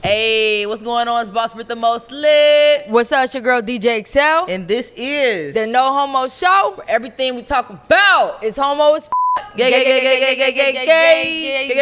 Hey, what's going on? It's Boss Britt the most lit. What's up, it's your girl DJ eXeL. And this is the No Homo Show. For everything we talk about. It's homo as Gay.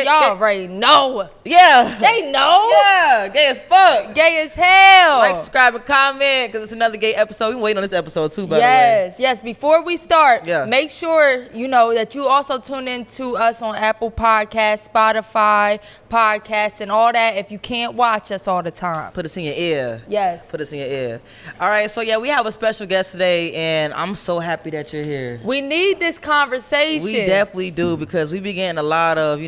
Y'all already know. Yeah. They know. Yeah, gay as fuck. Gay as hell. Like, subscribe, and comment, because it's another gay episode. We waiting on this episode too, by the way. Yes. Before we start, Yeah. make sure you know that you also tune in to us on Apple Podcasts, Spotify, Podcasts, and all that if you can't watch us all the time. Put us in your ear. Yes. Put us in your ear. All right, so yeah, we have a special guest today, and I'm so happy that you're here. We need this conversation. We definitely do, because we be getting a lot of,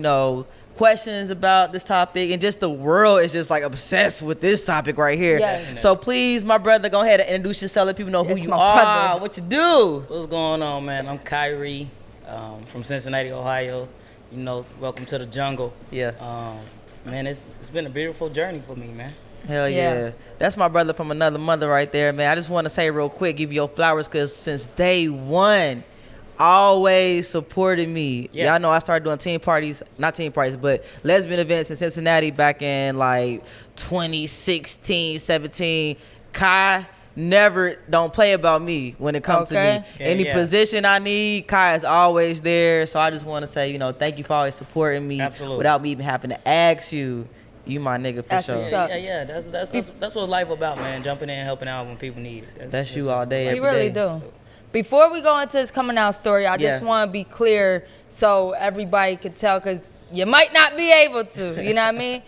questions about this topic, and just the world is just like obsessed with this topic right here. Yes. So please, my brother, go ahead and introduce yourself. Let people know who It's you my are, brother. what you do. What's going on, man? I'm Cai'ree from Cincinnati, Ohio. Welcome to the jungle. Yeah. Man, it's been a beautiful journey for me, man. Hell yeah. That's my brother from another mother right there, man. I just want to say real quick, give you your flowers, because since day one, always supported me. Yeah. Y'all know I started doing not team parties, but lesbian events in Cincinnati back in like 2016, 17. Kai never don't play about me when it comes to me. Yeah, Any position I need, Kai is always there. So I just want to say, thank you for always supporting me. Absolutely. Without me even having to ask you. You my nigga for That's sure. what's up. Yeah. That's what life about, man. Jumping in, helping out when people need it. That's you all day, every We really day. do. Before we go into this coming out story, I just Yeah. want to be clear so everybody could tell, because you might not be able to, you know what I mean?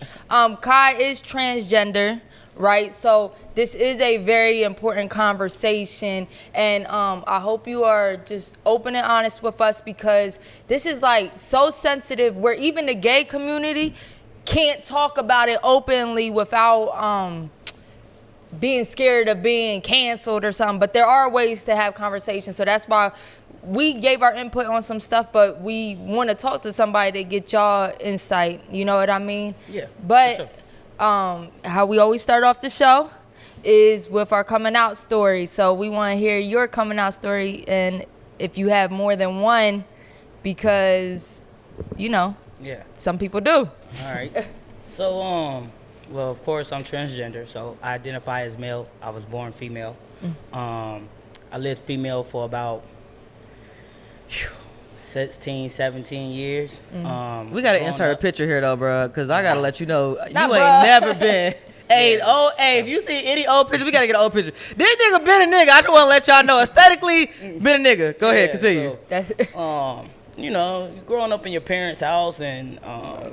Kai is transgender, right? So this is a very important conversation, and I hope you are just open and honest with us, because this is like so sensitive where even the gay community can't talk about it openly without being scared of being canceled or something. But there are ways to have conversations, so that's why we gave our input on some stuff, but we want to talk to somebody to get y'all insight, you know what I mean? Yeah, But for how we always start off the show is with our coming out story. So we want to hear your coming out story, and if you have more than one, because Yeah. some people do. All right. So, well, of course, I'm transgender, so I identify as male. I was born female. I lived female for about 16, 17 years. We got to insert a picture here, though, bro, because I got to let you know, you ain't bruh. never been. Hey, if you see any old picture, we got to get an old picture. This nigga been a nigga. I just want to let y'all know, aesthetically, been a nigga. Go ahead, continue. So, growing up in your parents' house and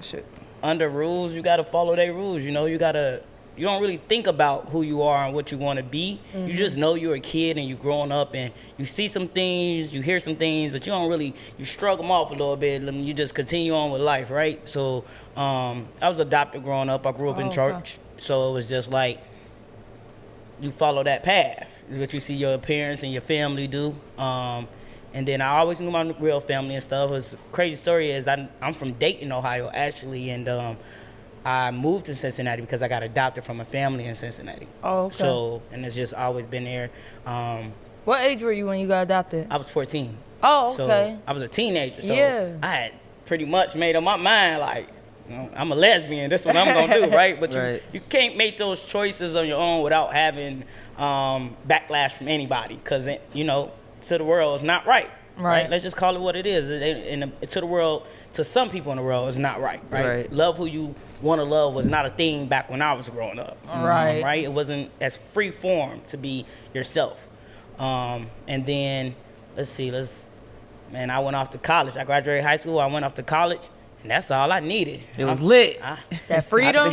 Shit. under rules, you got to follow their rules. You don't really think about who you are and what you want to be. Mm-hmm. You just know you're a kid and you're growing up and you see some things, you hear some things, but you shrug them off a little bit and you just continue on with life, right? So I was adopted growing up. I grew up in church. So it was just like you follow that path, what you see your parents and your family do. And then I always knew my real family and stuff. It's crazy story is I'm from Dayton, Ohio, actually, and I moved to Cincinnati because I got adopted from a family in Cincinnati. Oh, okay. So, and it's just always been there. What age were you when you got adopted? I was 14. Oh, okay. So I was a teenager. So Yeah. I had pretty much made up my mind, like, I'm a lesbian. This is what I'm gonna do, right? But Right. you can't make those choices on your own without having backlash from anybody, because to the world it's not right. Right. Let's just call it what it is. To the world, to some people in the world, it's not right. Right. Love who you want to love was not a thing back when I was growing up. Right. Right. It wasn't as free form to be yourself. And then I went off to college. I graduated high school. I went off to college, and that's all I needed. It was lit. That freedom?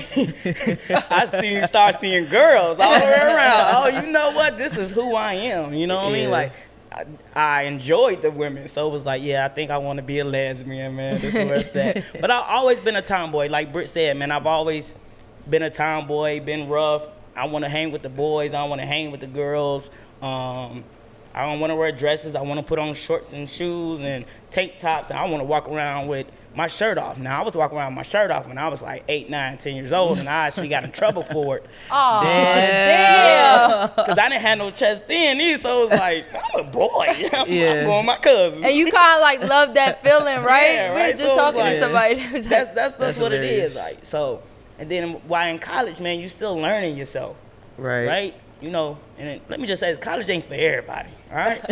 I start seeing girls all the way around. Oh, you know what? This is who I am. You know what I mean? Like, I enjoyed the women, so it was like, yeah, I think I want to be a lesbian, man. This is where it's at. But I've always been a tomboy, like Britt said, man. I've always been a tomboy, been rough. I want to hang with the boys. I want to hang with the girls. I don't want to wear dresses. I want to put on shorts and shoes and tank tops. And I want to walk around with my shirt off. Now, I was walking around with my shirt off when I was like 8, 9, 10 years old, and I actually got in trouble for it. Oh, damn. Because I didn't have no chest then either, so it was like, I'm a boy. I'm going with my cousins. And you kind of like love that feeling, right? Yeah, We were right? just So talking like, to somebody. That was like, That's what it is. Like, so And then while in college, man, you still learning yourself, right? You know, and let me just say, college ain't for everybody, all right?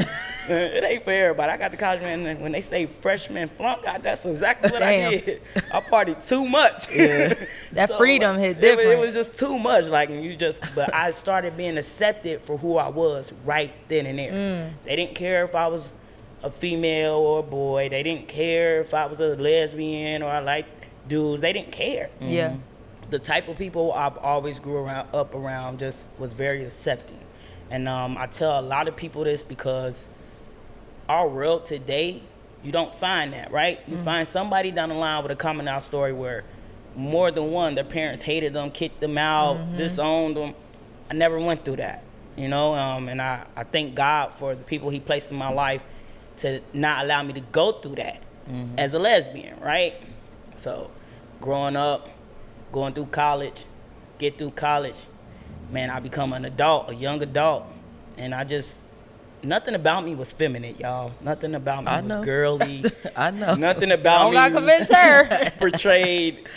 It ain't for everybody. I got to college, man, and when they say freshman flunk, that's exactly what I did. I partied too much. Yeah. That freedom hit different. It was just too much, like, but I started being accepted for who I was right then and there. They didn't care if I was a female or a boy. They didn't care if I was a lesbian or I liked dudes. They didn't care. Yeah. The type of people I've always grew up around just was very accepting. And I tell a lot of people this because our world today, you don't find that, right? You find somebody down the line with a coming out story where more than one, their parents hated them, kicked them out, disowned them. I never went through that, you know? And I thank God for the people he placed in my life to not allow me to go through that as a lesbian, right? So growing up, going through college, get through college, man, I become an adult, a young adult, and nothing about me was feminine, y'all. Nothing about me was girly. I know. Nothing about me Don't convince her. portrayed,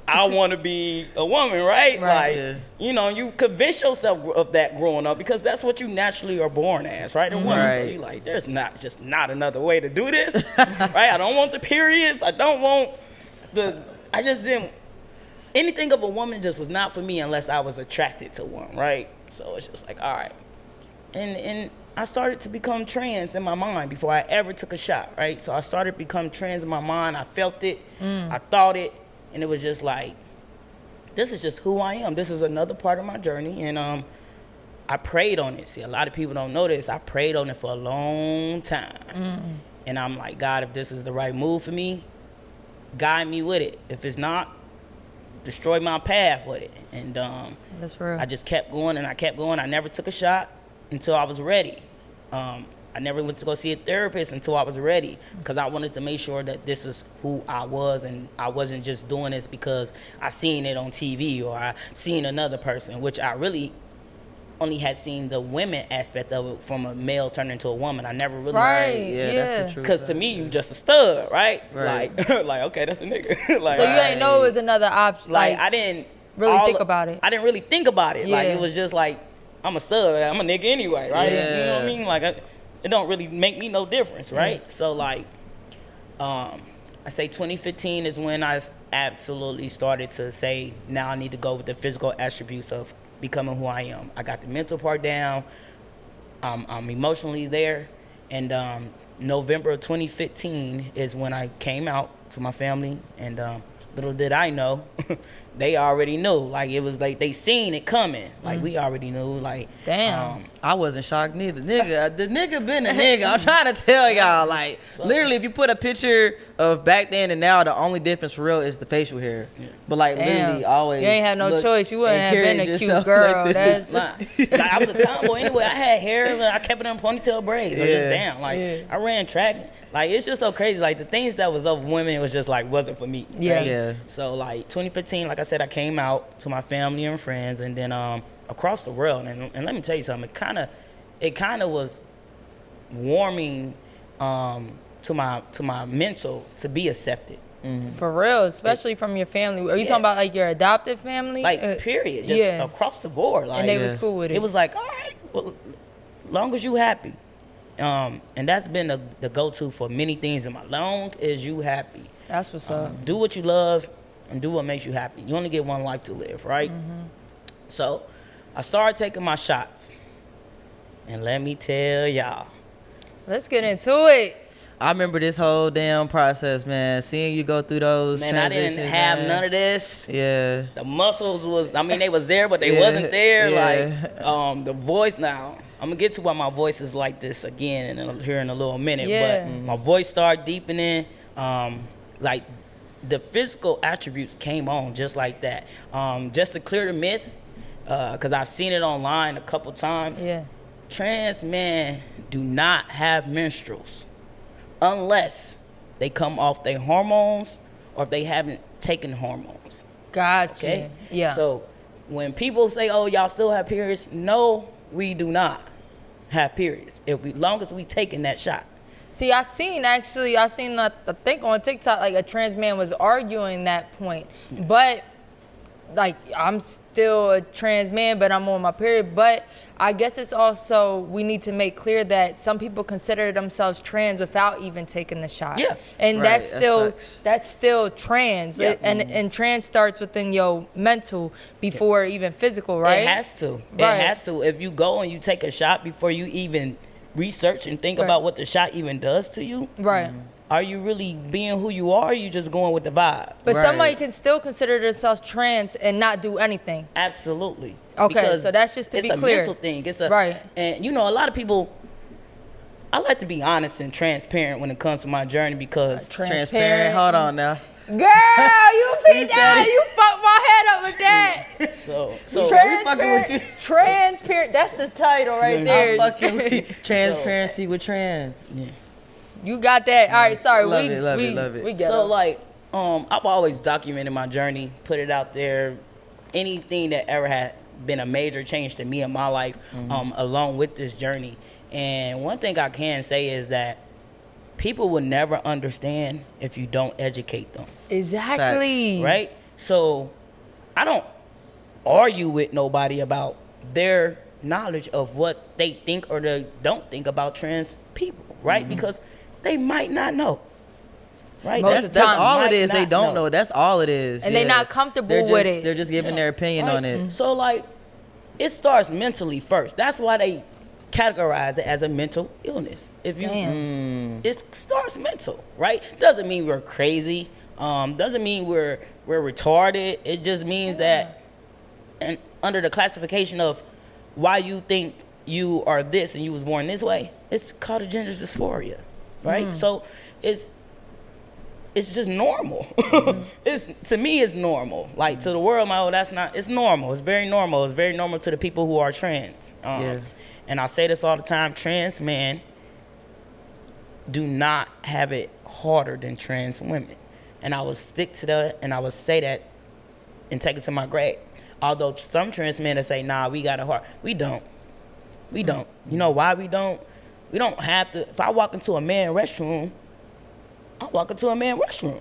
I want to be a woman, right? Right. Like, you know, you convince yourself of that growing up because that's what you naturally are born as, right? A woman. So you like, there's not another way to do this, right? I don't want the periods. I just didn't. Anything of a woman just was not for me unless I was attracted to one, right? So it's just like, all right. And I started to become trans in my mind before I ever took a shot, right? So I started to become trans in my mind. I felt it. I thought it. And it was just like, this is just who I am. This is another part of my journey. And I prayed on it. See, a lot of people don't know this. I prayed on it for a long time. And I'm like, God, if this is the right move for me, guide me with it. If it's not, destroy my path with it. And That's real. I just kept going and I kept going. I never took a shot until I was ready. I never went to go see a therapist until I was ready because I wanted to make sure that this is who I was and I wasn't just doing this because I seen it on TV or I seen another person, which I really only had seen the women aspect of it from a male turning into a woman. I never really That's the truth. because to me, you just a stud, right? Like, okay, that's a nigga. Like, So you ain't know it was another option. Like I didn't really think about it. I didn't really think about it. Yeah. Like it was just like, I'm a stud. I'm a nigga anyway, right? Yeah. You know what I mean? Like it don't really make me no difference, right? So like, I say 2015 is when I absolutely started to say, now I need to go with the physical attributes of becoming who I am. I got the mental part down. I'm emotionally there. And November of 2015 is when I came out to my family. And little did I know, they already knew. Like it was like they seen it coming. Like we already knew. Like damn. I wasn't shocked neither. The nigga been a nigga. I'm trying to tell y'all, like, literally, if you put a picture of back then and now, the only difference for real is the facial hair. Yeah. But like, literally, always. You ain't had no choice. You wouldn't have been a cute girl. Like That's like, I was a tomboy anyway. I had hair. I kept it in ponytail braids. Or just down. Like I ran track. Like it's just so crazy. Like the things that was of women was just like wasn't for me. Yeah. Right? Yeah. So like 2015, like I said, I came out to my family and friends, and then across the world. And let me tell you something. It kind of was warming to my mental to be accepted. for real, especially from your family. Are you talking about like your adopted family? Like period, just across the board. Like, and they was cool with it. It was like, all right, well, long as you happy. And that's been the go-to for many things in my life. Long as you happy. That's what's up. Do what you love and do what makes you happy. You only get one life to live, right? So I started taking my shots. And let me tell y'all. Let's get into it. I remember this whole damn process, man. Seeing you go through those Man, I didn't transitions, have man. none of this. Yeah. The muscles was, I mean, they was there, but they wasn't there. Like, the voice now, I'm gonna get to why my voice is like this again here in a little minute. Yeah. But my voice started deepening. Like, the physical attributes came on just like that. Just to clear the myth, because I've seen it online a couple times. Yeah. Trans men do not have menstruals unless they come off their hormones or if they haven't taken hormones. Gotcha. Okay? Yeah. So when people say, oh, y'all still have periods, no, we do not have periods. Long as we taking that shot. See, I seen I think on TikTok, like a trans man was arguing that point. But like I'm still a trans man, but I'm on my period. But I guess it's also, we need to make clear that some people consider themselves trans without even taking the shot. Yeah. And Right, that's still trans. Yeah. And trans starts within your mental before even physical, right? It has to. Right. It has to. If you go and you take a shot before you even research and think Right. about what the shot even does to you, Right. are you really being who you are, or are you just going with the vibe? But Right. somebody can still consider themselves trans and not do anything. Absolutely. Okay, Because so that's just to be it's clear. a mental thing. It's a Right. And you know, a lot of people. I like to be honest and transparent when it comes to my journey because Transparent. Hold on now. Girl, you beat that. You fucked my head up with that. so fucking with you. Transparent. That's the title right there. I'm fucking with you. Transparency with trans. yeah. You got that. All right, sorry. Love we it, love we, it, love it. We get So it. like, I've always documented my journey, put it out there. Anything that ever had been a major change to me in my life, along with this journey. And one thing I can say is that people will never understand if you don't educate them, Exactly. right? So I don't argue with nobody about their knowledge of what they think or they don't think about trans people, right? Because they might not know. Right? Most of the That's time, all might it is. They not don't know. That's all it is. And they not comfortable They're with just- it. They're just giving their opinion Right. on it. So like, it starts mentally first. That's why they categorize it as a mental illness. If you, Damn. it starts mental, right? Doesn't mean we're crazy. Doesn't mean we're retarded. It just means that, and under the classification of why you think you are this and you was born this way, it's called a gender dysphoria, right? So it's just normal. To me, it's normal. Like to the world, that's not. It's normal. It's very normal. It's very normal to the people who are trans. Yeah. And I say this all the time: trans men do not have it harder than trans women. And I will stick to that, and I will say that, and take it to my grave. Although some trans men that say, "Nah, we got it hard," we don't. We don't. You know why we don't? We don't have to. If I walk into a man's restroom, I walk into a man's restroom.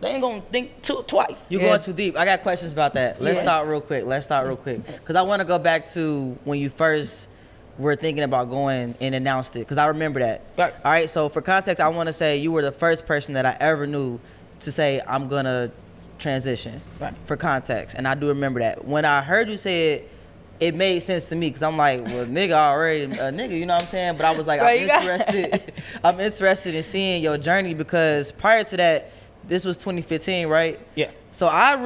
They ain't gonna think twice. You're Yeah. going too deep. I got questions about that. Let's Yeah. start real quick. Because I want to go back to when you first were thinking about going and announced it. Because I remember that. Right. All right. So for context, I want to say you were the first person that I ever knew to say, I'm going to transition. Right. For context. And I do remember that. When I heard you say it, it made sense to me because I'm like, well, nigga already, nigga, you know what I'm saying? But I was like, Right, I'm you got- interested. I'm interested in seeing your journey because prior to that, this was 2015, right? Yeah. So I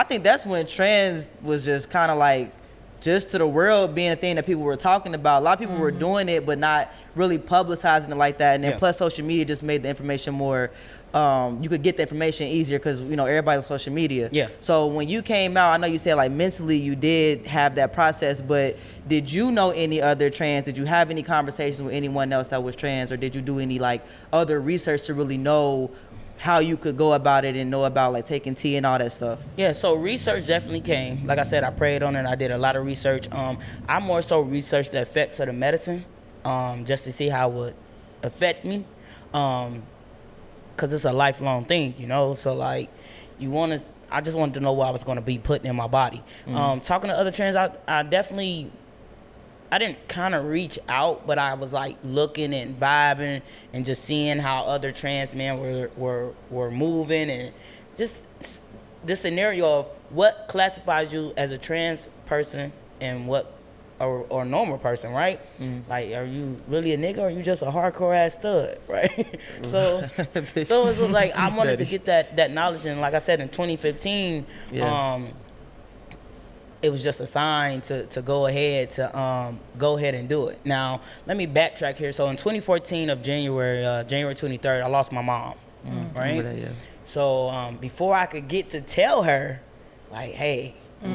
think that's when trans was just kind of like, just to the world being a thing that people were talking about. A lot of people were doing it, but not really publicizing it like that. And then Yeah. plus social media just made the information more, you could get the information easier because, you know, everybody's on social media. Yeah. So when you came out, I know you said like mentally you did have that process, but did you know any other trans? Did you have any conversations with anyone else that was trans, or did you do any like other research to really know how you could go about it and know about like taking tea and all that stuff? Yeah, so research definitely came. Like I said, I prayed on it. I did a lot of research. I more so researched the effects of the medicine, just to see how it would affect me, because it's a lifelong thing, you know. So like, I just wanted to know what I was going to be putting in my body. Talking to other trans, I didn't kind of reach out, but I was like looking and vibing and just seeing how other trans men were moving, and just the scenario of what classifies you as a trans person and what or normal person, right? Like, are you really a nigga or are you just a hardcore ass stud, right? so it was like I wanted to get that knowledge, and like I said, in 2015, it was just a sign to go ahead and do it. Now, let me backtrack here. So in 2014 of January 23rd, I lost my mom, right? Remember that, yeah. So before I could get to tell her, like, hey, I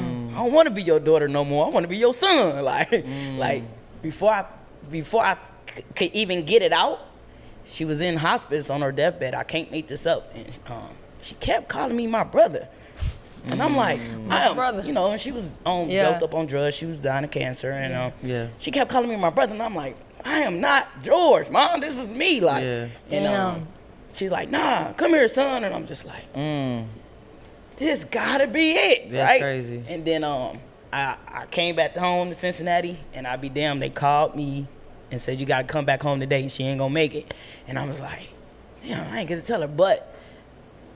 don't want to be your daughter no more. I want to be your son. Like before I could even get it out, she was in hospice on her deathbed. I can't make this up. And she kept calling me my brother. And I'm like, brother. you know, and she was built up on drugs. She was dying of cancer, and she kept calling me my brother, and I'm like, I am not George, Mom. This is me, like. Yeah. And she's like, nah, come here, son, and I'm just like, this gotta be it, That's right? crazy. And then I came back home to Cincinnati, and I be damned, they called me and said, you gotta come back home today. She ain't gonna make it. And I was like, damn, I ain't get to tell her. But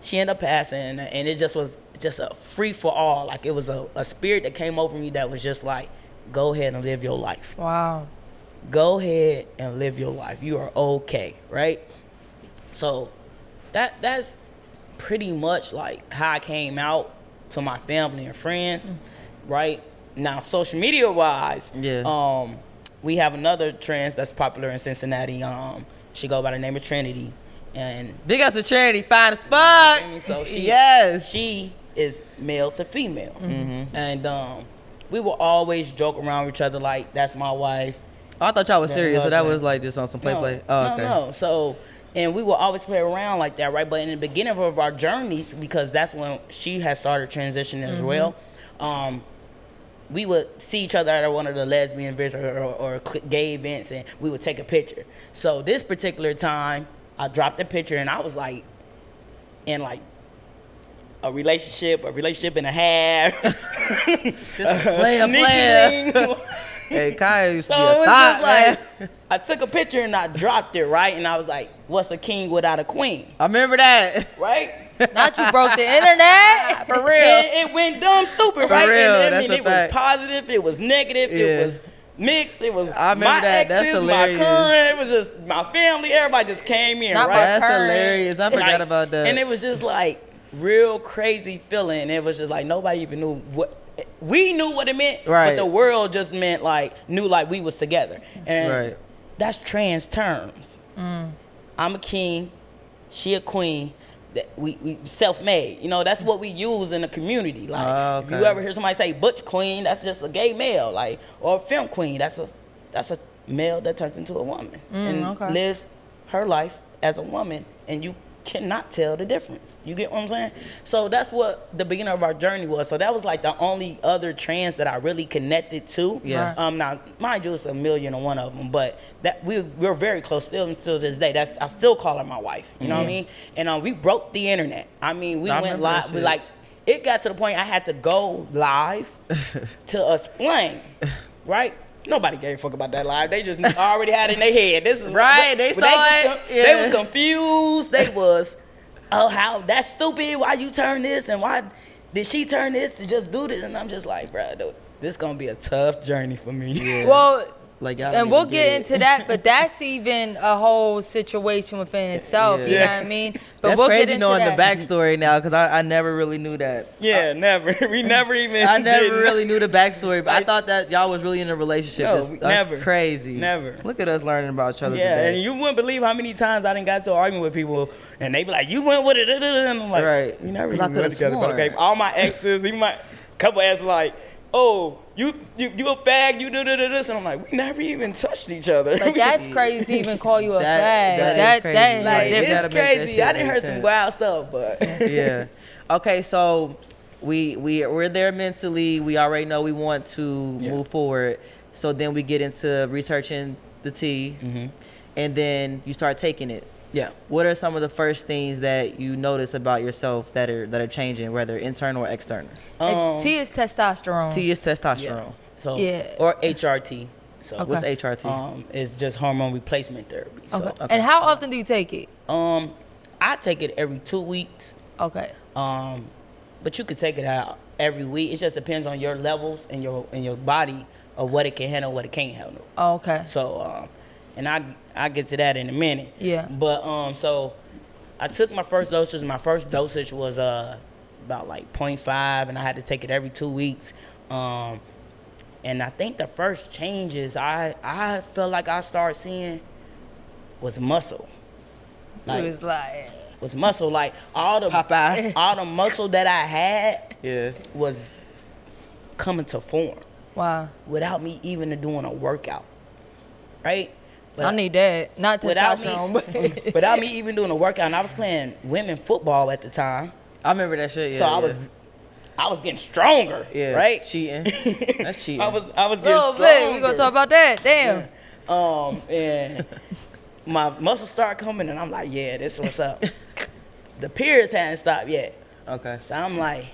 she ended up passing, and it just was just a free for all. Like, it was a spirit that came over me that was just like, go ahead and live your life. Wow. Go ahead and live your life. You are okay, right? So that's pretty much like how I came out to my family and friends, right? Now, social media wise, we have another trans that's popular in Cincinnati. She go by the name of Trinity, and Big ups to Trinity, fine as fuck. so she is male to female, and we will always joke around with each other like, that's my wife. Oh, I thought y'all was Yeah, serious, so that husband. was like just on some play. Oh, okay. No. So, and we will always play around like that, right? But in the beginning of our journeys, because that's when she had started transitioning as well, we would see each other at one of the lesbian events or gay events, and we would take a picture. So this particular time, I dropped a picture, and I was like, in like a relationship and a half. Player. Hey, Kai used to So be it a was thought, just man. like, I took a picture and I dropped it, right? And I was like, what's a king without a queen, I remember that. right? Not you broke the internet. For real. And it went dumb stupid, right? real, And I that's mean, a it was fact. positive, it was negative, Yeah. it was mixed, it was I remember my that. That's exes, hilarious. my current, it was just my family, everybody just came in, Not right? my That's current. hilarious. I forgot Like, about that. And it was just like real crazy feeling. It was just like nobody even knew what we knew what it meant, Right. but the world just meant like knew like we was together. And Right. that's trans terms. I'm a king, she a queen. That we self-made. You know, that's what we use in the community. Like, Oh, if you okay. ever hear somebody say butch queen, that's just a gay male. Like, or femme queen, that's a male that turns into a woman and okay. lives her life as a woman, and you cannot tell the difference. You get what I'm saying? So that's what the beginning of our journey was. So that was like the only other trans that I really connected to. Yeah. Now, mind you, it's 1,000,001 of them, but that we're very close still until this day. I still call her my wife. You know what I mean? And we broke the internet. I mean, we I went remember that live. We shit. like it got to the point I had to go live to explain, right? Nobody gave a fuck about that live. They just already had it in their head. This is Right, they saw it. They Yeah. was confused. They was, oh, how that's stupid. Why you turn this, and why did she turn this to just do this? And I'm just like, bro, this gonna be a tough journey for me. Well, Like, y'all and don't we'll even get it. into that, but that's even a whole situation within itself. Yeah. You know what I mean? But That's we'll crazy get into knowing that. the backstory now, because I never really knew that. Yeah, never. We never even. I never did- really knew the backstory, but I Like- thought that y'all was really in a relationship. No, That's never. crazy. Never. Look at us learning about each other Yeah, today. and you wouldn't believe how many times I done got to an argument with people, and they be like, "You went with it," and I'm like, Right. "We never 'Cause I even coulda went together." But sworn. okay, all my exes, even my couple exes, like, "Oh, you a fag? You do this," and I'm like, "We never even touched each other." But that's crazy to even call you a That- fag. that is That crazy. is like, You different. gotta it's make that crazy. shit I done make heard some sense. wild stuff, but Yeah. Okay, so we're there mentally. We already know we want to move forward. So then we get into researching the tea, and then you start taking it. yeah. What are some of the first things that you notice about yourself that are changing, whether internal or external? And T is testosterone. T is Yeah. testosterone. So Yeah. or HRT. So Okay. What's HRT? it's just hormone replacement therapy. So Okay. And how often do you take it? I take it every 2 weeks. Okay. But you could take it out every week. It just depends on your levels and your body of what it can handle, what it can't handle. Oh, okay. So, and I get to that in a minute. Yeah. But so I took my first dosage. My first dosage was about like 0.5, and I had to take it every 2 weeks. And I think the first changes I felt like I started seeing was muscle. It was like, Was muscle, like all the Popeye. all the muscle that I had Yeah. was coming to form wow. without me even doing a workout, right? But I need that. Not without testosterone, me, but without me even doing a workout. And I was playing women football at the time, I remember that shit. Yeah, so yeah. I was getting stronger, Yeah, right? cheating. That's cheating. I was getting little stronger. bit. We gonna talk about that. Damn. And my muscles start coming, and I'm like, yeah, this is what's up. The periods hadn't stopped yet, Okay. So I'm like,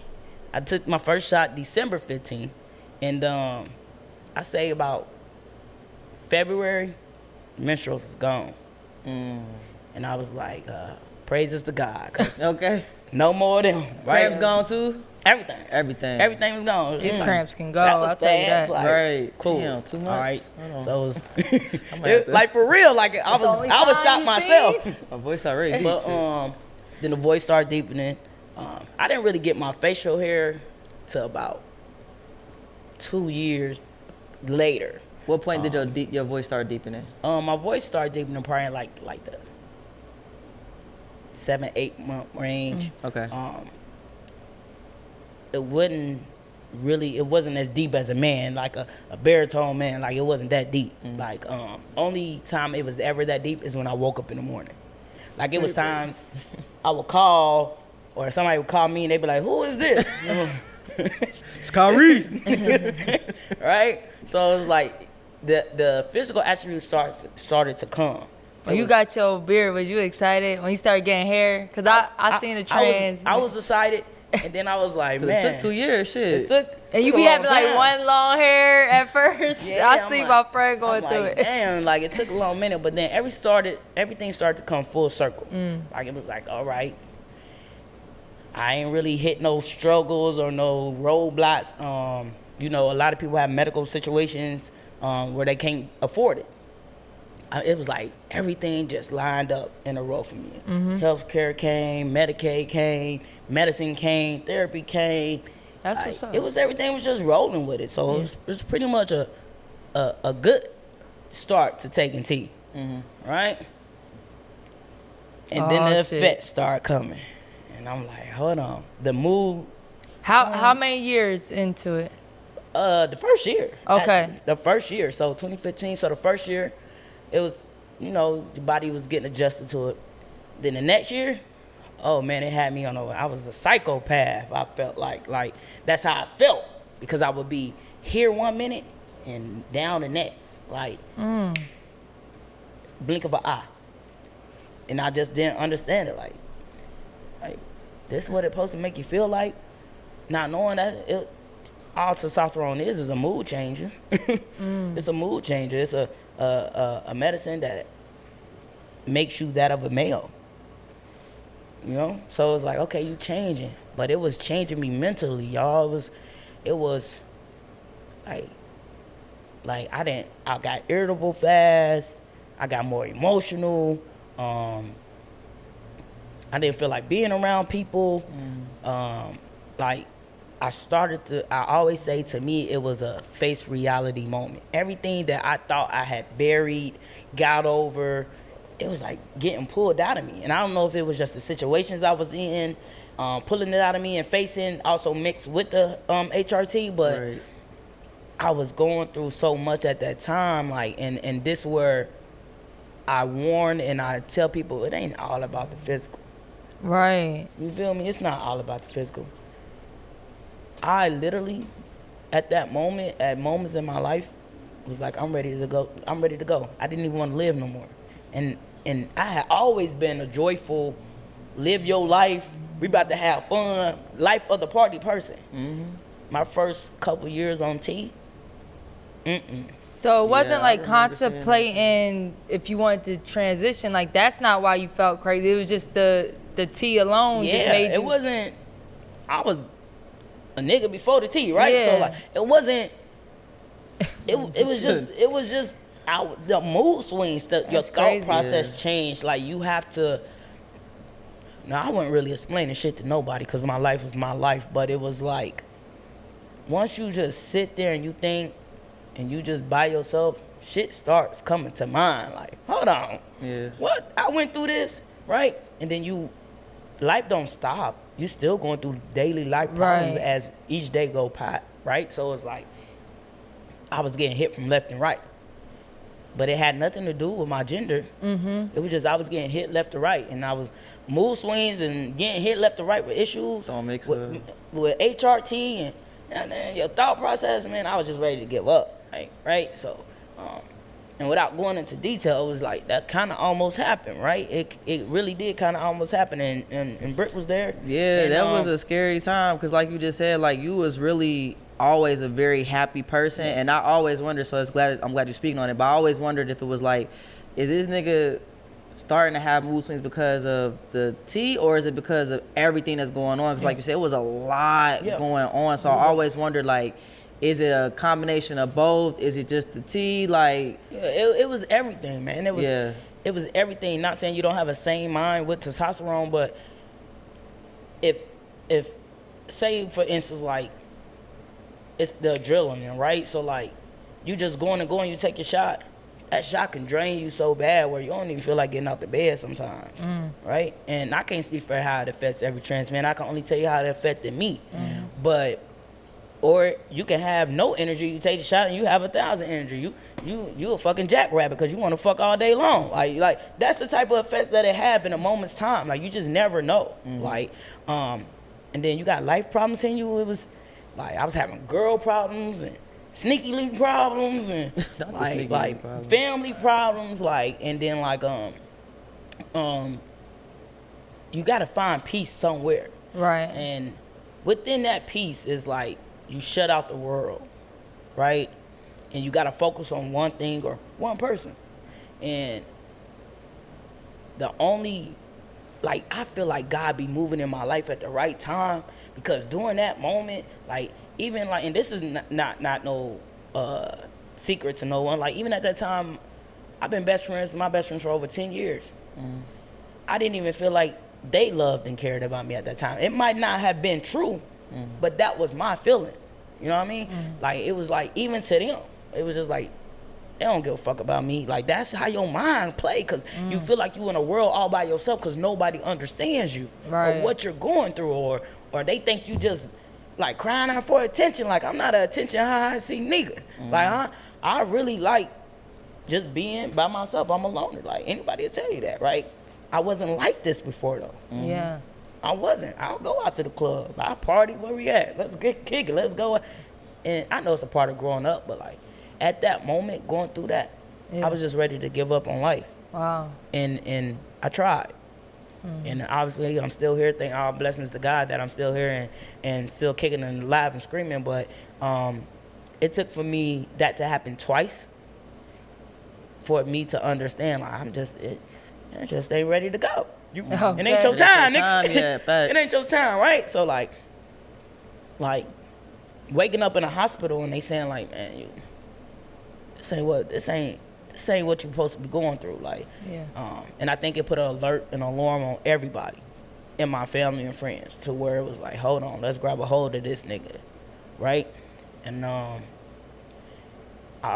I took my first shot December 15th, and I say about February, menstruals was gone. And I was like, praises to God. 'Cause Okay. no more of them. Right? Cramps gone too? Everything. Everything was gone. These cramps can go. That was I'll tell you fast, that. like, Right. cool. Damn, 2 months. All right. Hold on. So might it have to- like for real, like I was only shocked sign you myself. My voice already deep. But then the voice started deepening. I didn't really get my facial hair till about 2 years later. What point did your voice start deepening? My voice started deepening probably like the 7-8 month range. Okay. It wasn't as deep as a man, like a baritone man. Like it wasn't that deep. Like only time it was ever that deep is when I woke up in the morning. Like it was times I would call, or somebody would call me and they'd be like, "Who is this?" It's Cai'ree. Right? So it was like the physical attributes started to come. When you got your beard, was you excited when you started getting hair? Cause I seen the trends. I was excited, and then I was like, man, It took 2 years, shit. And you took be a long having like time. one long hair at first. Yeah, I I'm see like- my friend going I'm through like, it. Damn, like it took a long minute, but then everything started to come full circle. Like it was like, all right, I ain't really hit no struggles or no roadblocks. You know, a lot of people have medical situations where they can't afford it. It was like everything just lined up in a row for me. Healthcare came, Medicaid came, medicine came, therapy came. That's Like, what's up. Everything was just rolling with it. So it was pretty much a good start to taking tea, right? And then the shit. effects start coming, and I'm like, hold on, the mood. How many years into it? The first year. Okay. Actually. The first year. So 2015. So the first year, it was, you know, the body was getting adjusted to it. Then the next year, oh man, it had me on I was a psychopath. I felt like that's how I felt, because I would be here 1 minute and down the next, like blink of an eye. And I just didn't understand it. Like this is what it's supposed to make you feel like, not knowing that all testosterone is a mood changer. It's a mood changer. It's a medicine that makes you that of a male. You know? So it's like, okay, you changing. But it was changing me mentally, y'all. It was like I got irritable fast. I got more emotional. I didn't feel like being around people. Like I always say, to me, it was a face reality moment. Everything that I thought I had buried, got over, it was like getting pulled out of me. And I don't know if it was just the situations I was in, pulling it out of me and facing, also mixed with the HRT, but Right. I was going through so much at that time, like, and this where I warn and I tell people, it ain't all about the physical. Right. You feel me? It's not all about the physical. I literally, at that moment, at moments in my life, was like, I'm ready to go. I'm ready to go. I didn't even want to live no more. And I had always been a joyful, live your life, we about to have fun, life of the party person. My first couple years on T, So it wasn't Yeah, like I remember seeing contemplating if you wanted to transition. Like that's not why you felt crazy. It was just the T alone just yeah, made you. it wasn't, I was a nigga before the T, right? So Yeah. like, it wasn't, it was just the mood swings, your That's thought crazy. process changed. Like you have to, now I wasn't really explaining shit to nobody because my life was my life, but it was like, once you just sit there and you think, and you just by yourself, shit starts coming to mind. Like, hold on. Yeah. What? I went through this, right? And then life don't stop. You still going through daily life problems Right. as each day go by, right? So it's like, I was getting hit from left and right. But it had nothing to do with my gender. It was just, I was getting hit left to right. And I was mood swings and getting hit left to right with issues. It's all mixed with, up. with HRT and then your thought process, man, I was just ready to give up. Right? So And without going into detail, it was like that kind of almost happened, right? It really did kind of almost happen, and Britt was there. Yeah, and, that was a scary time because, like you just said, like you was really always a very happy person, and I always wondered. So I'm glad you're speaking on it. But I always wondered if it was like, is this nigga starting to have mood swings because of the tea, or is it because of everything that's going on? Because, like you said, it was a lot going on. So I always wondered, like, is it a combination of both? Is it just the tea? Like, it was everything, man. It was everything. Not saying you don't have a sane mind with testosterone, but if say for instance, like, it's the adrenaline, right? So like, you just going, you take your shot. That shot can drain you so bad where you don't even feel like getting out the bed sometimes, right? And I can't speak for how it affects every trans man. I can only tell you how it affected me. But or you can have no energy. You take the shot and you have 1,000 energy. You a fucking jackrabbit because you want to fuck all day long. Like that's the type of effects that it have in a moment's time. Like you just never know. Like and then you got life problems in you. It was like I was having girl problems and sneaky link problems and like family problems. Like and then like you got to find peace somewhere. Right. And within that peace is like you shut out the world, right? And you got to focus on one thing or one person. And the only, like, I feel like God be moving in my life at the right time because during that moment, like, even like, and this is not no secret to no one. Like, even at that time, I've been my best friends for over 10 years. I didn't even feel like they loved and cared about me at that time. It might not have been true, but that was my feeling. You know what I mean? Like, it was like, even to them, it was just like, they don't give a fuck about me. Like, that's how your mind play, because you feel like you in a world all by yourself because nobody understands you or what you're going through, or they think you just, like, crying out for attention. Like, I'm not an attention high-see nigga. Like, I really like just being by myself. I'm a loner. Like, anybody will tell you that, right? I wasn't like this before, though. Yeah. I wasn't. I'll go out to the club. I party. Where we at? Let's get kicking. Let's go. And I know it's a part of growing up, but like at that moment, going through that, I was just ready to give up on life. Wow. And I tried. And obviously, I'm still here. Thank all blessings to God that I'm still here and still kicking and alive and screaming. But it took for me that to happen twice for me to understand. Like it just ain't ready to go. It ain't your time, nigga. It ain't your time, right? So like waking up in a hospital and they saying like, man, this ain't what you're supposed to be going through. Like, and I think it put an alarm on everybody in my family and friends to where it was like, hold on, let's grab a hold of this nigga, right? And I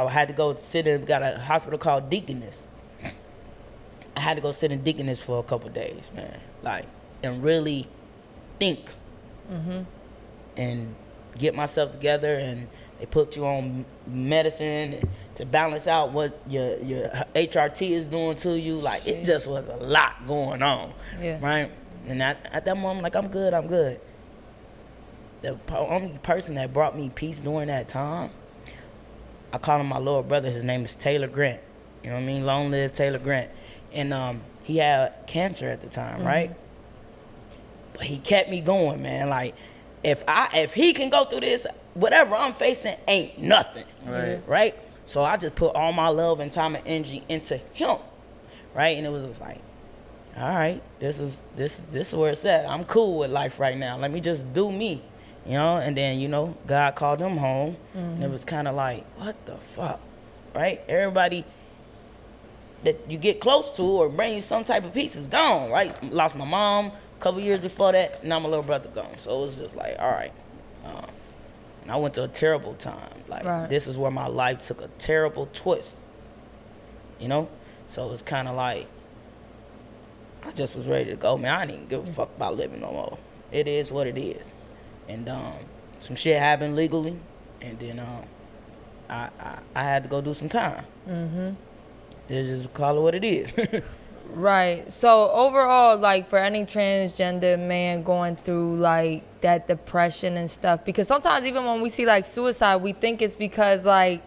had to go got a hospital called Deaconess. I had to go sit in Deaconess for a couple of days, man. Like, and really think and get myself together. And they put you on medicine to balance out what your HRT is doing to you. Like, it just was a lot going on, right? And at that moment, like, I'm good. The only person that brought me peace during that time, I call him my little brother. His name is Taylor Grant. You know what I mean? Long live Taylor Grant. And he had cancer at the time, right? But he kept me going, man. Like, if he can go through this, whatever I'm facing ain't nothing, right? So I just put all my love and time and energy into him, right? And it was just like, all right, this is where it's at. I'm cool with life right now. Let me just do me, you know? And then, you know, God called him home, and it was kind of like, what the fuck, right? Everybody that you get close to or bring you some type of peace is gone, right? Lost my mom a couple years before that, now my little brother gone. So it was just like, all right. And I went to a terrible time. Like, this is where my life took a terrible twist, you know? So it was kind of like, I just was ready to go, man. I didn't give a fuck about living no more. It is what it is. And some shit happened legally, and then I had to go do some time. It's just call it what it is. Right. So overall, like, for any transgender man going through like that depression and stuff, because sometimes even when we see like suicide, we think it's because like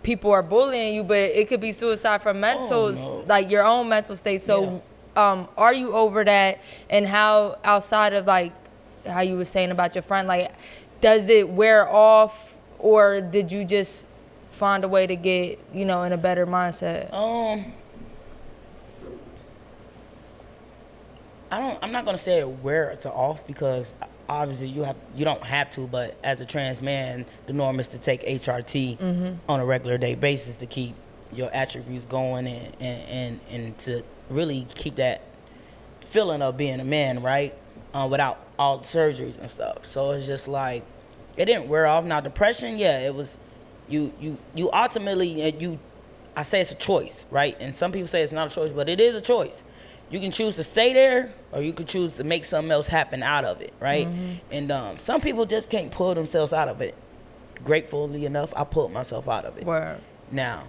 people are bullying you, but it could be suicide from mental, like your own mental state. So, are you over that? And how, outside of like how you were saying about your friend, like, does it wear off, or did you just find a way to get, you know, in a better mindset? I'm not gonna say it wears off, because obviously you don't have to, but as a trans man, the norm is to take HRT on a regular day basis to keep your attributes going and to really keep that feeling of being a man, right? Without all the surgeries and stuff. So it's just like, it didn't wear off. Now depression, it was, you ultimately, I say it's a choice, right? And some people say it's not a choice, but it is a choice. You can choose to stay there, or you can choose to make something else happen out of it, right? And some people just can't pull themselves out of it. Gratefully enough, I pulled myself out of it. Word. Now,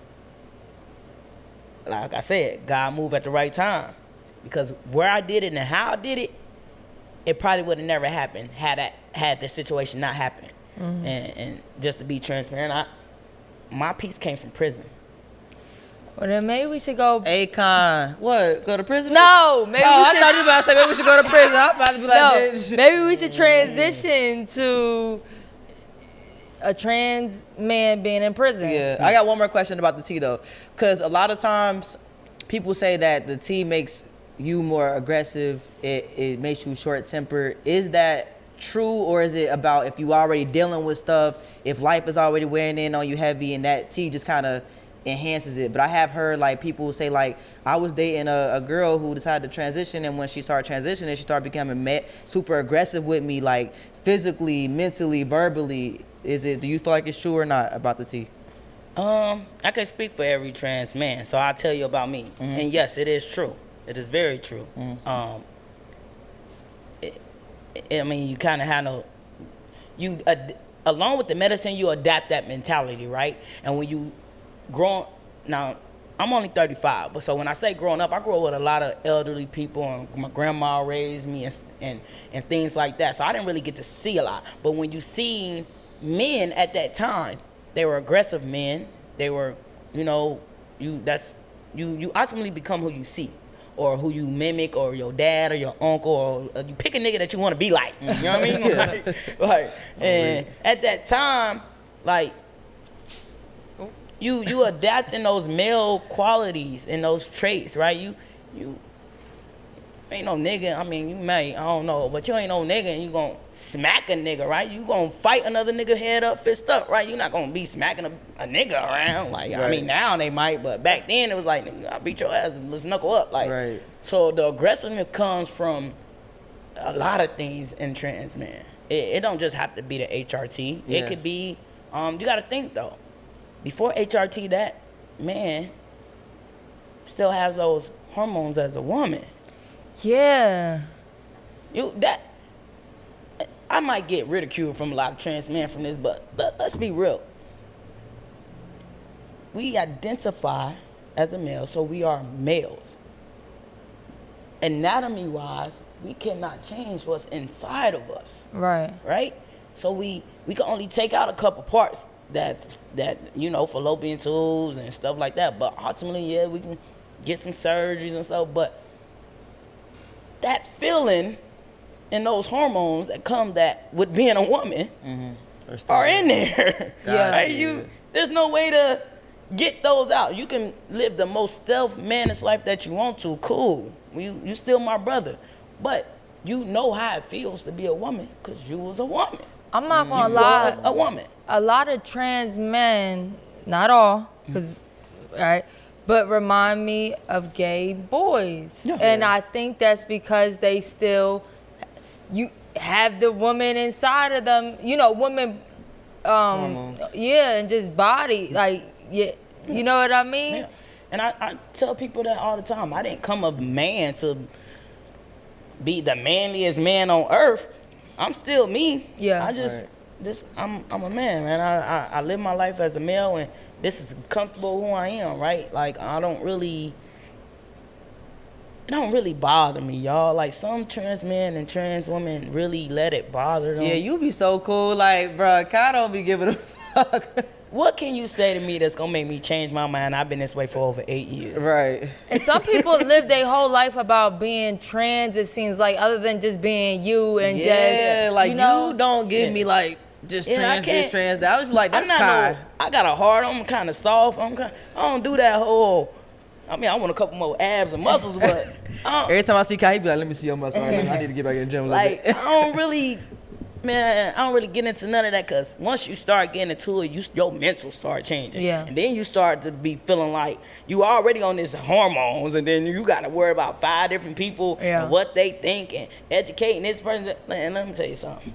like I said, God moved at the right time, because where I did it and how I did it, it probably would have never happened had the situation not happened. And just to be transparent, my peace came from prison. Well, then maybe we should go. Akon, what? Go to prison? No, maybe. I thought you were about to say maybe we should go to prison. I'm about to be like, bitch. Maybe we should transition to a trans man being in prison. Yeah, I got one more question about the tea though, because a lot of times people say that the tea makes you more aggressive. It makes you short-tempered. Is that true, or is it about if you already dealing with stuff, if life is already wearing in on you heavy, and that tea just kind of enhances it? But I have heard like people say, like, I was dating a girl who decided to transition, and when she started transitioning, she started becoming super aggressive with me, like physically, mentally, verbally. Do you feel like it's true or not about the tea? I can speak for every trans man, so I'll tell you about me. And yes, it is true. It is very true. I mean, you kind of have along with the medicine, you adapt that mentality, right? And when you now, I'm only 35, but so when I say growing up, I grew up with a lot of elderly people, and my grandma raised me and things like that. So I didn't really get to see a lot. But when you see men at that time, they were aggressive men. They were, you ultimately become who you see, or who you mimic, or your dad or your uncle, or you pick a nigga that you want to be like. You know what I mean? And at that time, like, you adapting those male qualities and those traits, right? You ain't no nigga. I mean, you may, I don't know, but you ain't no nigga, and you gonna smack a nigga, right? You gonna fight another nigga head up, fist up, right? You're not gonna be smacking a nigga around. Like, right. I mean, now they might, but back then it was like, I beat your ass, let's knuckle up. Like, right. So the aggressiveness comes from a lot of things in trans men. It don't just have to be the HRT. Yeah. It could be, you gotta think though, before HRT, that man still has those hormones as a woman. Yeah. I might get ridiculed from a lot of trans men from this, but let's be real. We identify as a male, so we are males. Anatomy-wise, we cannot change what's inside of us. Right. Right? So we can only take out a couple parts that fallopian tubes and stuff like that. But ultimately, we can get some surgeries and stuff. But that feeling and those hormones that come with being a woman are in there. Yeah. Right? There's no way to get those out. You can live the most stealth mannish life that you want to. Cool. You still my brother. But you know how it feels to be a woman, because you was a woman. I'm not gonna lie. You was a woman. A lot of trans men, not all, but remind me of gay boys. Yeah. And I think that's because they still, you have the woman inside of them, women, and just body, like, you know what I mean? Yeah. And I tell people that all the time. I didn't come a man to be the manliest man on earth. I'm still me. Yeah. I'm a man. I live my life as a male, and this is comfortable who I am, right? Like, it don't really bother me, y'all. Like, some trans men and trans women really let it bother them. Yeah, you be so cool. Like, bro, Kai don't be giving a fuck. what can you say to me that's gonna make me change my mind? I've been this way for over 8 years. Right. And some people live their whole life about being trans, it seems like, other than just being you and Yeah, just, like you know. you don't give me like just Yeah, I trans this, can't- trans that. I was like, that's I'm Kai. not I got a heart. I'm kind of soft. I don't do that whole. I mean, I want a couple more abs and muscles, but Every time I see Kai, he be like, let me see your muscle. Right now. I need to get back in the gym a little like bit. I don't really get into none of that, because once you start getting into it, your mental start changing. Yeah. And then you start to be feeling like you already on this hormones, and then you got to worry about 5 different people Yeah. and what they think and educating this person. Man, let me tell you something.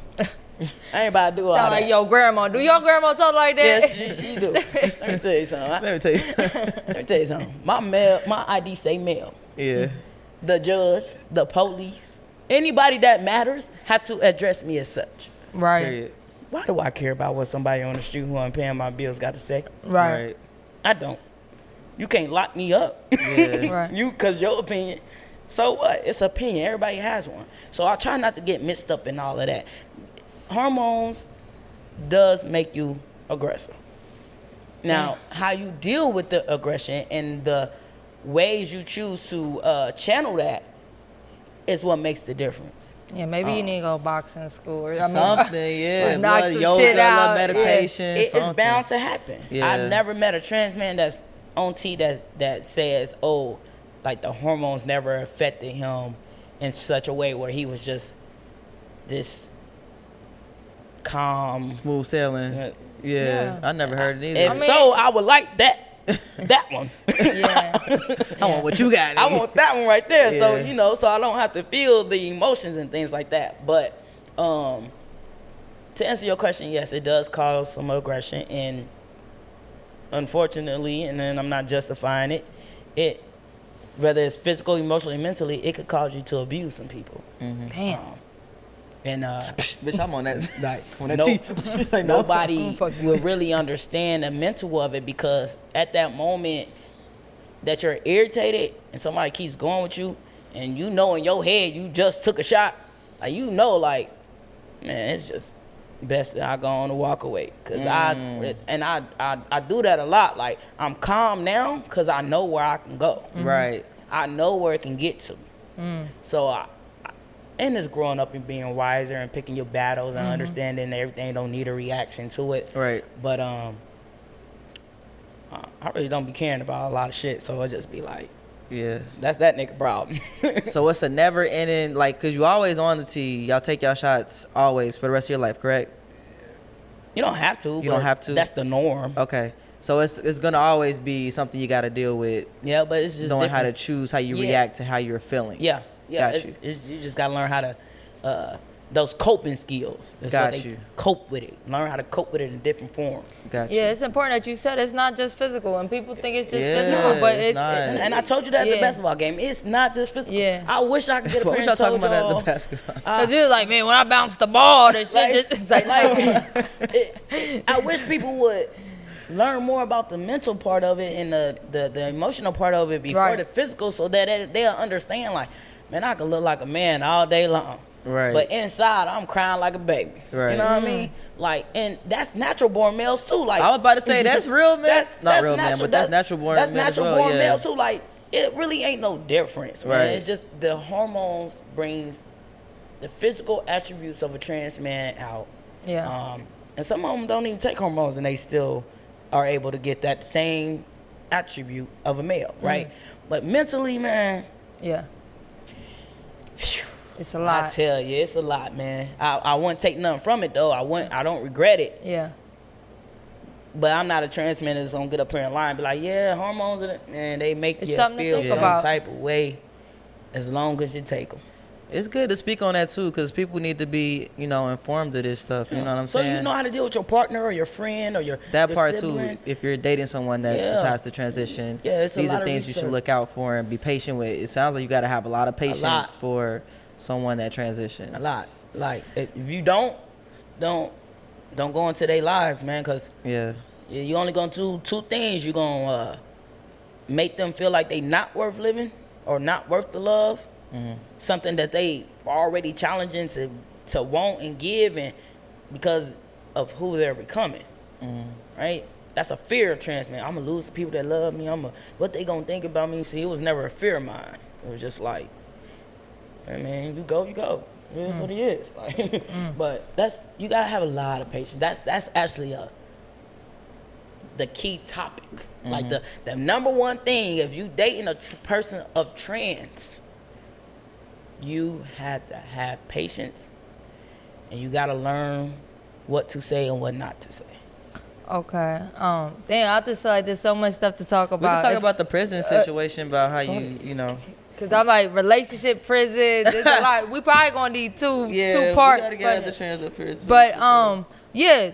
I ain't about to do all Sound that. like your grandma. Do your grandma talk like that? Yes, she do. Let me tell you something. Let me tell you. Let me tell you something. My ID say male. Yeah. The judge, the police, anybody that matters have to address me as such. Right. Period. Why do I care about what somebody on the street who I'm paying my bills got to say? Right. I don't. You can't lock me up. Yeah. Right. You, cause your opinion. So what? It's opinion. Everybody has one. So I try not to get mixed up in all of that. Hormones does make you aggressive. Now, how you deal with the aggression and the ways you choose to channel that is what makes the difference. Yeah, maybe you need to go boxing school or Something, yeah. just knock Blood, some yoga, shit out. meditation. It's something. bound to happen. Yeah. I've never met a trans man that's on T that says, oh, like the hormones never affected him in such a way where he was just this calm. Smooth sailing. Yeah. I never heard it either. If so, I would like that one. Yeah. I want what you got. I want that one right there. So, Yeah. so I don't have to feel the emotions and things like that. But to answer your question, yes, it does cause some aggression. And unfortunately, and then I'm not justifying it, whether it's physical, emotionally, mentally, it could cause you to abuse some people. Damn. And Bitch, I'm on that. like, On that no- T. Like, no. nobody will really understand the mental of it, because at that moment that you're irritated and somebody keeps going with you, and you know in your head you just took a shot, like, like, man, it's just best that I go on and walk away. Cause I do that a lot. Like, I'm calm now because I know where I can go. Right. I know where it can get to. So and it's growing up and being wiser and picking your battles and understanding that everything don't need a reaction to it. Right. But I really don't be caring about a lot of shit, so I just be like, Yeah. that's that nigga problem. So it's a never ending, like, cause you always on the tee. Y'all take y'all shots always for the rest of your life, correct? You don't have to. You don't have to? That's the norm. Okay. So it's gonna always be something you gotta deal with. Yeah, but it's just Knowing how to different. choose how you Yeah. react to how you're feeling. Yeah. Got you. You just gotta learn how to those coping skills. That's Got what they you. cope with it. Learn how to cope with it in different forms. Got you. Yeah, it's important that you said it's not just physical, and people think it's just Yeah, physical, but it's it's not. And I told you that at the Yeah. basketball game. It's not just physical. Yeah. I wish I could get a What pair y'all and talking told about at y'all. the basketball? Cause it was like, man, when I bounced the ball, that shit Like- just it's like, I wish people would learn more about the mental part of it and the emotional part of it before Right. the physical, so that they'll understand, like, man, I can look like a man all day long. Right. But inside, I'm crying like a baby. Right. You know what I mean? Like, and that's natural born males too. Like, I was about to say that's real, man. Not real, man, but that's natural born That's men as natural well, born yeah. males too. Like, it really ain't no difference, man. Right. It's just the hormones brings the physical attributes of a trans man out. yeah, And some of them don't even take hormones, and they still are able to get that same attribute of a male, right? But mentally, man, yeah. It's a I lot. tell you, it's a lot, man. I wouldn't take nothing from it, though. I don't regret it. Yeah, But I'm not a trans man that's gonna get up here and lie and be like, yeah, hormones, man, they make It's you something to feel think some about. type of way as long as you take them. It's good to speak on that too, because people need to be, informed of this stuff. You know what I'm So saying? you know how to deal with your partner or your friend or your that your part sibling. too. If you're dating someone that Yeah. decides to transition, Yeah, it's a these lot are of things you should research. look out for and be patient with. It sounds like you got to have a lot of patience lot. for someone that transitions. A lot. Like, if you don't go into their lives, man, because Yeah. you only gonna do two things. You're gonna make them feel like they not worth living or not worth the love. Something that they already challenging to want and give, and because of who they're becoming, right? that's a fear of trans men. I'm gonna lose the people that love me. What they gonna think about me? See, it was never a fear of mine. It was just like, I mean, you go. It is what it is. Like, but you gotta have a lot of patience. That's actually the key topic. Like the number one thing, if you dating a person of trans, you have to have patience, and you gotta learn what to say and what not to say. Okay. Damn, I just feel like there's so much stuff to talk about. We can talk about the prison situation, about how you know. Cause I'm like relationship, prison. There's a lot. We probably gonna need two parts. We gotta get the trans of prison. But yeah,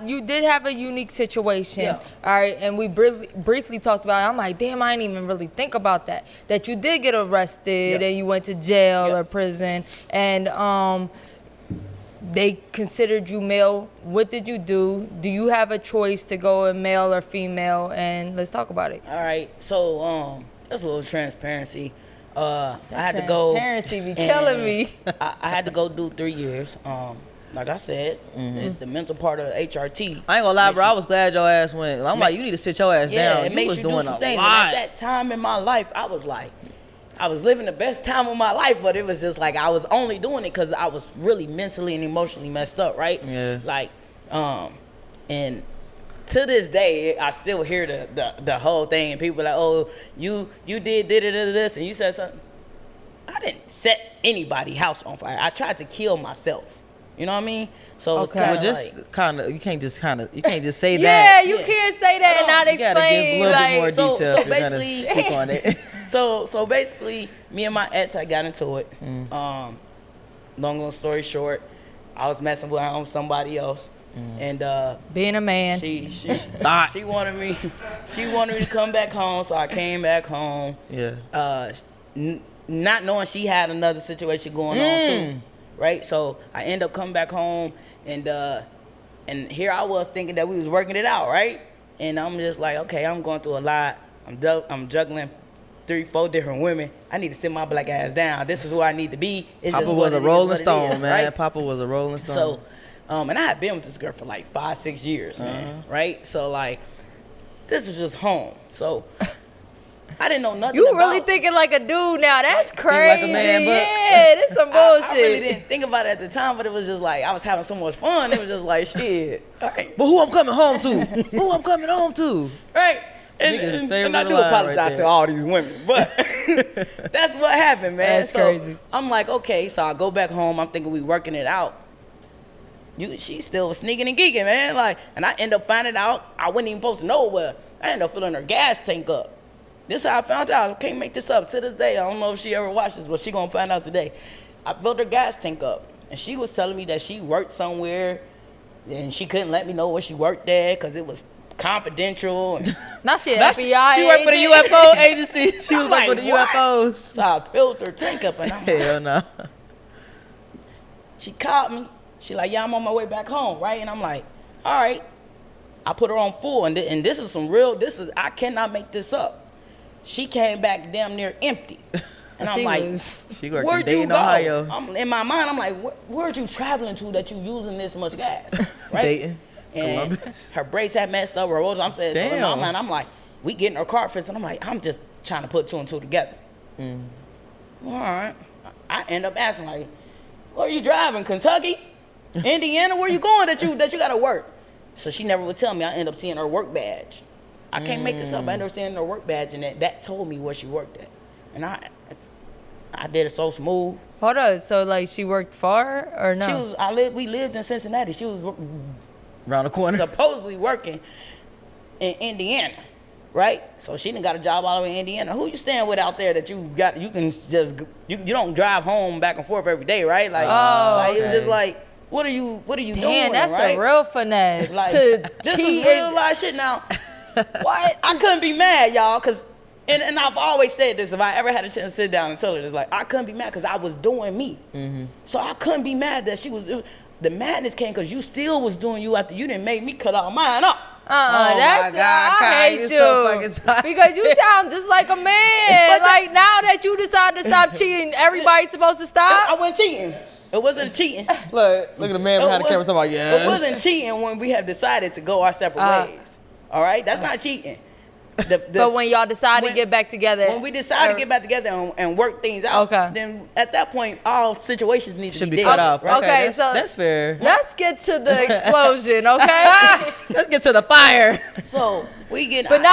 you did have a unique situation. Yeah. All right, and we briefly talked about it. I'm like, damn, I didn't even really think about that. That you did get arrested and you went to jail or prison, and they considered you male. What did you do? Do you have a choice to go in male or female? And let's talk about it. All right, so that's a little transparency. I had to go. Transparency be killing me. I had to go do 3 years. Like I said, the mental part of HRT. I ain't gonna lie, bro. I was glad your ass went. I'm like, you need to sit your ass down. It You makes was you doing do some a things. lot. And at that time in my life, I was like, I was living the best time of my life, but it was just like I was only doing it because I was really mentally and emotionally messed up, right? Yeah. Like, and to this day, I still hear the whole thing, and people are like, oh, you did this, and you said something. I didn't set anybody's house on fire. I tried to kill myself. You know what I mean? So it's Well, kind just kind of, you can't just say Yeah, that. you can't say that and not You gotta give a explain. little Like, bit more so detail if you're gonna basically- speak on it. So basically, me and my ex, I got into it. Long story short, I was messing with somebody else, and being a man. she wanted me to come back home, so I came back home. Yeah. Not knowing she had another situation going on too, right? So I end up coming back home, and here I was thinking that we was working it out, right? And I'm just like, okay, I'm going through a lot. I'm juggling 3-4 different women. I need to sit my black ass down. This is where I need to be. It's Papa just was a what it is, rolling what it stone, is, man. right? Papa was a rolling stone. So, and I had been with this girl for like 5-6 years, man, right? So like, this was just home. So I didn't know nothing. You about really thinking like a dude now? That's crazy. like a man, but- Yeah, this some bullshit. I really didn't think about it at the time, but it was just like I was having so much fun. It was just like shit. Right. But who I'm coming home to? Who I'm coming home to? Right. Niggas' favorite And I do line right apologize there. to all these women, but that's what happened, man. That's so crazy. I'm like, okay, so I go back home. I'm thinking we working it out. She still was sneaking and geeking, man. Like, and I end up finding out I wasn't even supposed to know where. I ended up filling her gas tank up. This is how I found out. I can't make this up to this day. I don't know if she ever watched this, but she gonna find out today. I filled her gas tank up, and she was telling me that she worked somewhere, and she couldn't let me know where she worked at because it was confidential. And Now she Now FBI she worked for the agent. UFO agency. She was I'm like for the what? UFOs. So I filled her tank up, and I'm like, Hell no. she called me. She like, yeah, I'm on my way back home, right? And I'm like, all right. I put her on full, and this is some real. I cannot make this up. She came back damn near empty, and I'm She like, was- She worked in where'd you Dayton, go? Ohio. I'm, in my mind, I'm like, where'd you traveling to that you using this much gas, right? Dayton, And Columbus. her brakes had messed up. Her rolls. I'm saying, so in my Damn. mind, I'm like, we getting her car fixed, and I'm like, I'm just trying to put 2 and 2 together. All right. I end up asking like, where are you driving? Kentucky, Indiana? Where you going that you got to work? So she never would tell me. I end up seeing her work badge. I can't make this up. I ended up seeing her work badge, and that told me where she worked at. And I did it so smooth. Hold on. So like she worked far or no? She was. We lived in Cincinnati. She was Around the corner. supposedly working in Indiana, right? So she done got a job all the way in Indiana. Who you staying with out there that you can just you don't drive home back and forth every day, right? Like, it was just like, what are you doing? Damn, that's right? a real finesse Like, to this cheat. is real life shit now. What? I couldn't be mad, y'all, because, and I've always said this, if I ever had a chance to sit down and tell her this, like, I couldn't be mad because I was doing me. So I couldn't be mad that she was, the madness came because you still was doing you after you didn't make me cut all mine up. Oh my That's God, I Kai, hate you you so fucking tight. because you sound just like a man. But Like now that you decided to stop cheating, everybody's supposed to I stop. wasn't cheating. It wasn't cheating. Look at the man behind the camera talking about, yes. It wasn't cheating when we have decided to go our separate ways. All right, that's not cheating. But when y'all decide to get back together, when we decide to get back together and work things out, then at that point, all situations need to be cut off. Right? Okay, so that's fair. Let's get to the explosion, okay? Let's get to the fire. So we get, but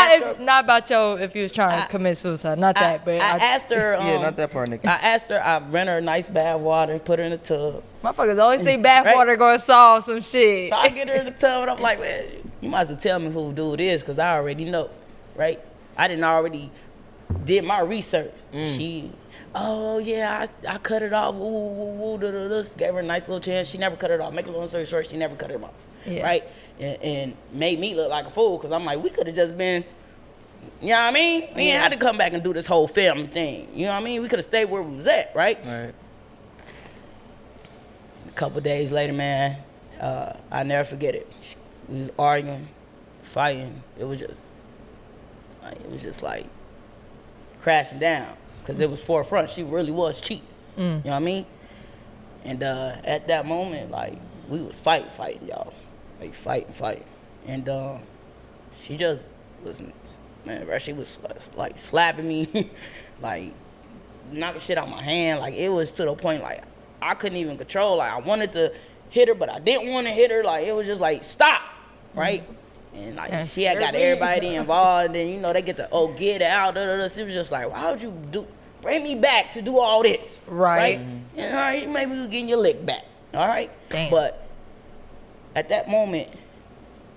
not about if you was trying to commit suicide, not that. But I asked her. Yeah, not that part, nigga. I asked her. I rent her a nice bath water, put her in the tub. Motherfuckers always think bath water gonna solve some shit. So I get her in the tub, and I'm like, man, you might as well tell me who dude is, cause I already know. Right? I didn't already did my research. She, oh yeah, I cut it off. Gave her a nice little chance. She never cut it off. Make a long story short, she never cut it off. Yeah. Right? And made me look like a fool, because I'm like, we could have just been, you know what I mean? We ain't had to come back and do this whole family thing. You know what I mean? We could have stayed where we was at, right? Right. A couple days later, man, I never forget it. We was arguing, fighting. It was just like crashing down, because it was forefront. She really was cheating. You know what I mean? And at that moment, like, we was fighting, y'all. Like, fighting. And she just was, man, bro, she was like slapping me, like knocking shit out my hand. Like, it was to the point, like, I couldn't even control. Like, I wanted to hit her, but I didn't want to hit her. Like, it was just like, stop, right? And like, she had got everybody involved, and you know, they get to get out. It was just like, why would you bring me back to do all this? Right. And, all right, maybe we're getting your lick back. All right. Damn. But at that moment,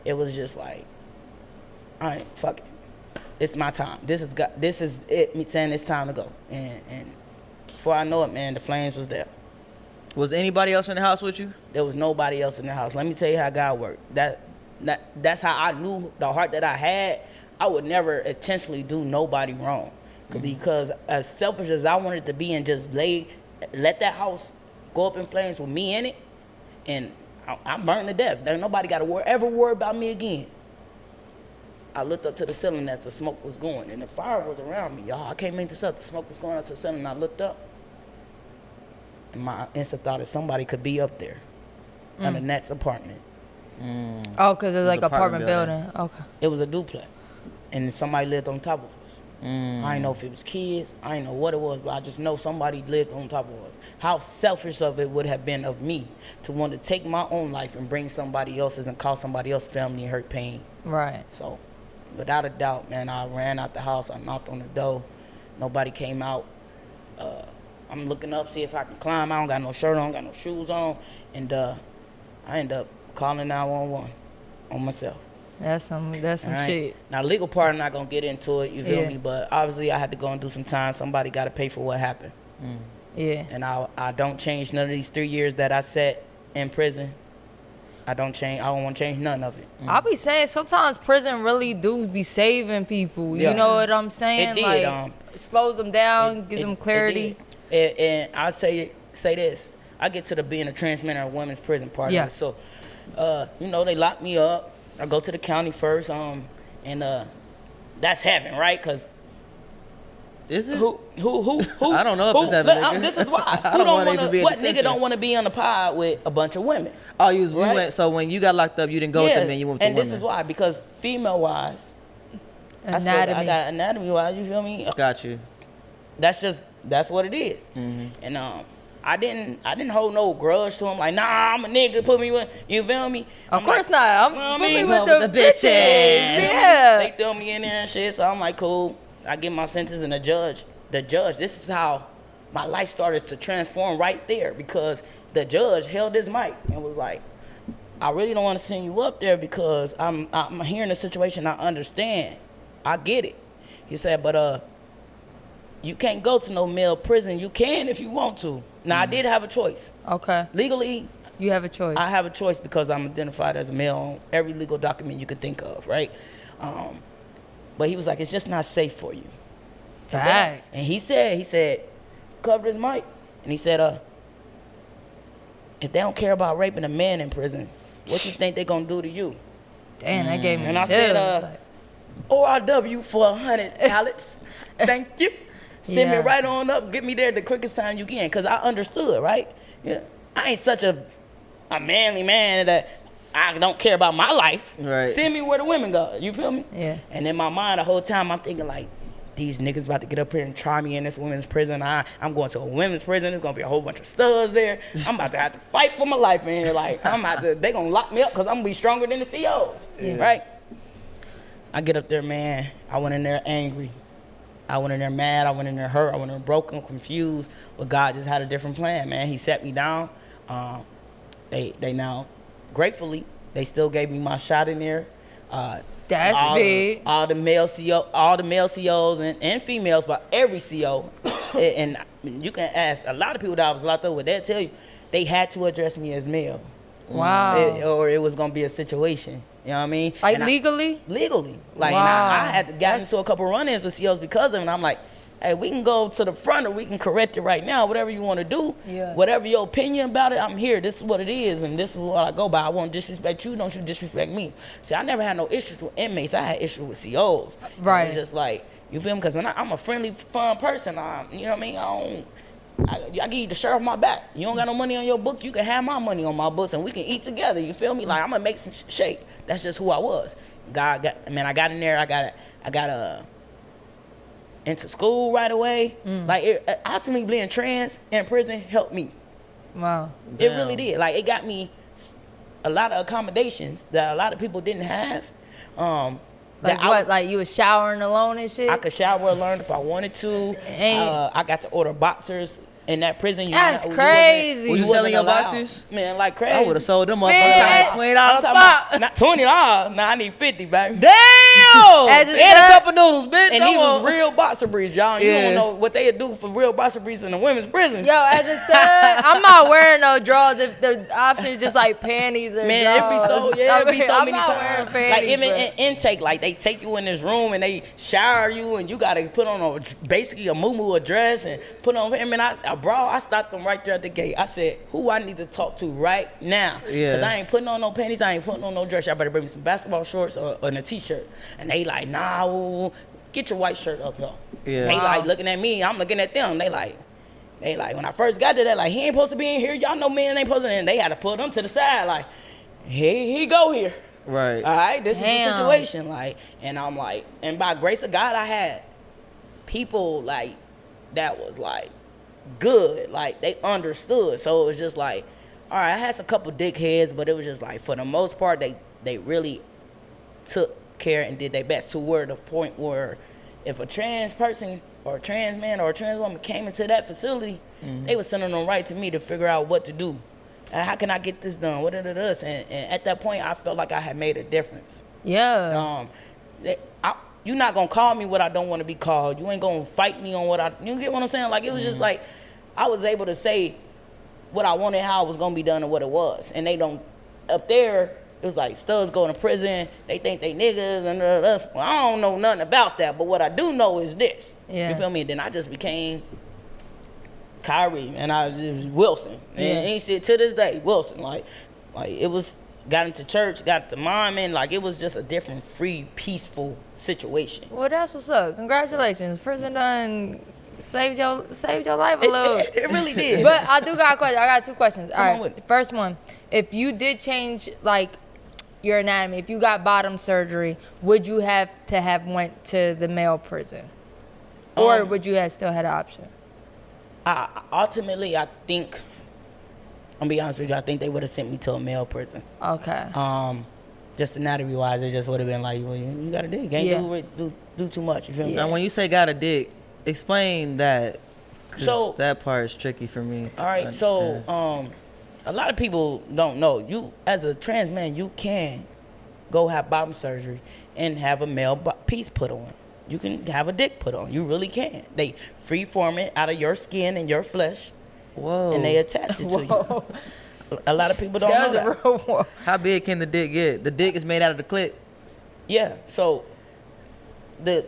it was just like, all right, fuck it. It's my time. This is it. Me saying it's time to go. And before I know it, man, the flames was there. Was anybody else in the house with you? There was nobody else in the house. Let me tell you how God worked. That's how I knew the heart that I had. I would never intentionally do nobody wrong, because as selfish as I wanted to be and just let that house go up in flames with me in it, and I burned to death. There ain't nobody got to ever worry about me again. I looked up to the ceiling as the smoke was going, and the fire was around me, y'all. I can't make this up. The smoke was going up to the ceiling, and I looked up, and my instant thought is somebody could be up there in the next apartment. Oh, because it's like apartment building. Okay. It was a duplex, and somebody lived on top of us. I didn't know if it was kids. I didn't know what it was, but I just know somebody lived on top of us. How selfish of it would have been of me to want to take my own life and bring somebody else's and cause somebody else's family and hurt pain. Right. So, without a doubt, man, I ran out the house. I knocked on the door. Nobody came out. I'm looking up, see if I can climb. I don't got no shirt on, got no shoes on, and I end up calling 911 on myself. That's some right? Shit. Now, legal part, I'm not gonna get into it. You feel me? But obviously, I had to go and do some time. Somebody got to pay for what happened. Yeah. And I don't change none of these 3 years that I sat in prison. I don't want to change none of it. I'll be saying sometimes prison really do be saving people. Yeah. You know what I'm saying? It did. Like, it slows them down, gives them clarity. And I say this. I get to the being a trans man in a women's prison part. Yeah. So, you know, they lock me up. I go to the county first, and that's heaven, right? Cause is it? Who? I don't know if it's heaven. This is why. I don't want to be. What nigga don't want to be on the pod with a bunch of women? Oh, you went. So when you got locked up, you didn't go with them, and you went with the women. And this is why, because female wise, anatomy. I got anatomy wise. You feel me? Got you. That's what it is. And I didn't hold no grudge to him. Like, nah, I'm a nigga. Put me with. You feel me? Of course not. I'm put me with the bitches. Yeah. They throw me in there and shit. So I'm like, cool. I get my sentence, and the judge. This is how my life started to transform right there, because the judge held his mic and was like, I really don't want to send you up there because I'm hearing the situation. I understand. I get it. He said, but you can't go to no male prison. You can if you want to. Now, I did have a choice. Okay. Legally, you have a choice. I have a choice because I'm identified as a male on every legal document you could think of, right? But he was like, it's just not safe for you. Facts. And he said, covered his mic, and he said, if they don't care about raping a man in prison, what you think they gonna do to you? Damn, that gave me And I said, ORW for 100 pallets. Thank you. Send me right on up. Get me there the quickest time you can. Because I understood, right? Yeah. I ain't such a manly man that I don't care about my life. Right. Send me where the women go. You feel me? Yeah. And in my mind, the whole time, I'm thinking like, these niggas about to get up here and try me in this women's prison. I'm going to a women's prison. There's gonna be a whole bunch of studs there. I'm about to have to fight for my life in here. Like, they gonna lock me up because I'm gonna be stronger than the COs. Yeah. Right? I get up there, man. I went in there angry. I went in there mad. I went in there hurt. I went in there broken, confused. But God just had a different plan, man. He set me down. They now, gratefully, they still gave me my shot in there. That's big. All the male COs and females, but every CO, and you can ask a lot of people that I was locked up with. They'll tell you they had to address me as male. Wow. Or it was gonna be a situation. You know what I mean? Like and legally? Legally. Like, Wow. and I had to get into a couple run-ins with COs because of it. And I'm like, hey, we can go to the front or we can correct it right now. Whatever you want to do. Yeah. Whatever your opinion about it, I'm here. This is what it is, and this is what I go by. I won't disrespect you. Don't you disrespect me. See, I never had no issues with inmates. I had issues with COs. Right. It's just like, you feel me? Because when I'm a friendly, fun person, you know what I mean? I give you the shirt off my back. You don't got no money on your books, you can have my money on my books and we can eat together. You feel me? Like, I'm gonna make some shake. That's just who I was. I got in there. I got into school right away. Like, ultimately being trans in prison helped me. Wow. It really did. Like, it got me a lot of accommodations that a lot of people didn't have. Like what? Like you was showering alone and shit? I could shower alone if I wanted to. I got to order boxers in that prison. That's crazy. Were you selling your boxers? Man, like crazy. I would have sold them up. Man. $20 a pop. Not $20. Nah, I need 50, baby. Damn! As And it a stood? couple noodles, bitch. And these was real boxer briefs, y'all. You Yeah. don't know what they do for real boxer briefs in the women's prison. Yo, as a stud, I'm not wearing no drawers if the option is just like panties or Man, drawers. it'd be so I'm many not times. wearing panties, Like, even but- in intake, like, they take you in this room and they shower you and you gotta put on basically a muumuu, a dress, and put on. I mean, I stopped them right there at the gate. I said, who I need to talk to right now? Yeah. Cause I ain't putting on no panties, I ain't putting on no dress. Y'all better bring me some basketball shorts or a t-shirt. And they like, nah, get your white shirt up here. Yeah. They Wow. like looking at me, I'm looking at them. They like, when I first got to that, like, he ain't supposed to be in here. Y'all know men ain't supposed to. And they had to pull them to the side, like, he go here. Right. All right, this is Damn. the situation. Like, and I'm like, and by grace of God, I had people like that was like good, like they understood. So it was just like, all right, I had some couple dickheads, but it was just like, for the most part, they really took care and did their best to where the point where if a trans person or a trans man or a trans woman came into that facility, they were sending them right to me to figure out what to do. How can I get this done? What it is? And at that point, I felt like I had made a difference. Yeah. You're not gonna call me what I don't want to be called. You ain't gonna fight me on you get what I'm saying? Like, it was just like, I was able to say what I wanted, how it was gonna be done, and what it was. And they don't, up there, it was like, studs going to prison, they think they niggas, and well, I don't know nothing about that, but what I do know is this. Yeah. You feel me? Then I just became Cai'ree, and it was Wilson. And he said, to this day, Wilson, like it was, got into church, got to mom, and like, it was just a different, free, peaceful situation. Well, that's what's up. Congratulations. Prison done saved your life a little. It really did. But I do got a question. I got two questions. All Come on right. with it. First one, if you did change like your anatomy, if you got bottom surgery, would you have to have went to the male prison, or would you have still had an option? Ultimately, I think, I'm gonna be honest with you, I think they would have sent me to a male prison. Okay. Just anatomy wise, it just would have been like, well, you got a dick, can't do too much. You feel me? Now, when you say got a dick, explain that. 'Cause So- that part is tricky for me. All right, so a lot of people don't know, you as a trans man, you can go have bottom surgery and have a male piece put on. You can have a dick put on. You really can. They free form it out of your skin and your flesh, Whoa. and they attach it to you. A lot of people don't That know was that. a real one. How big can the dick get? The dick is made out of the clit. Yeah, so the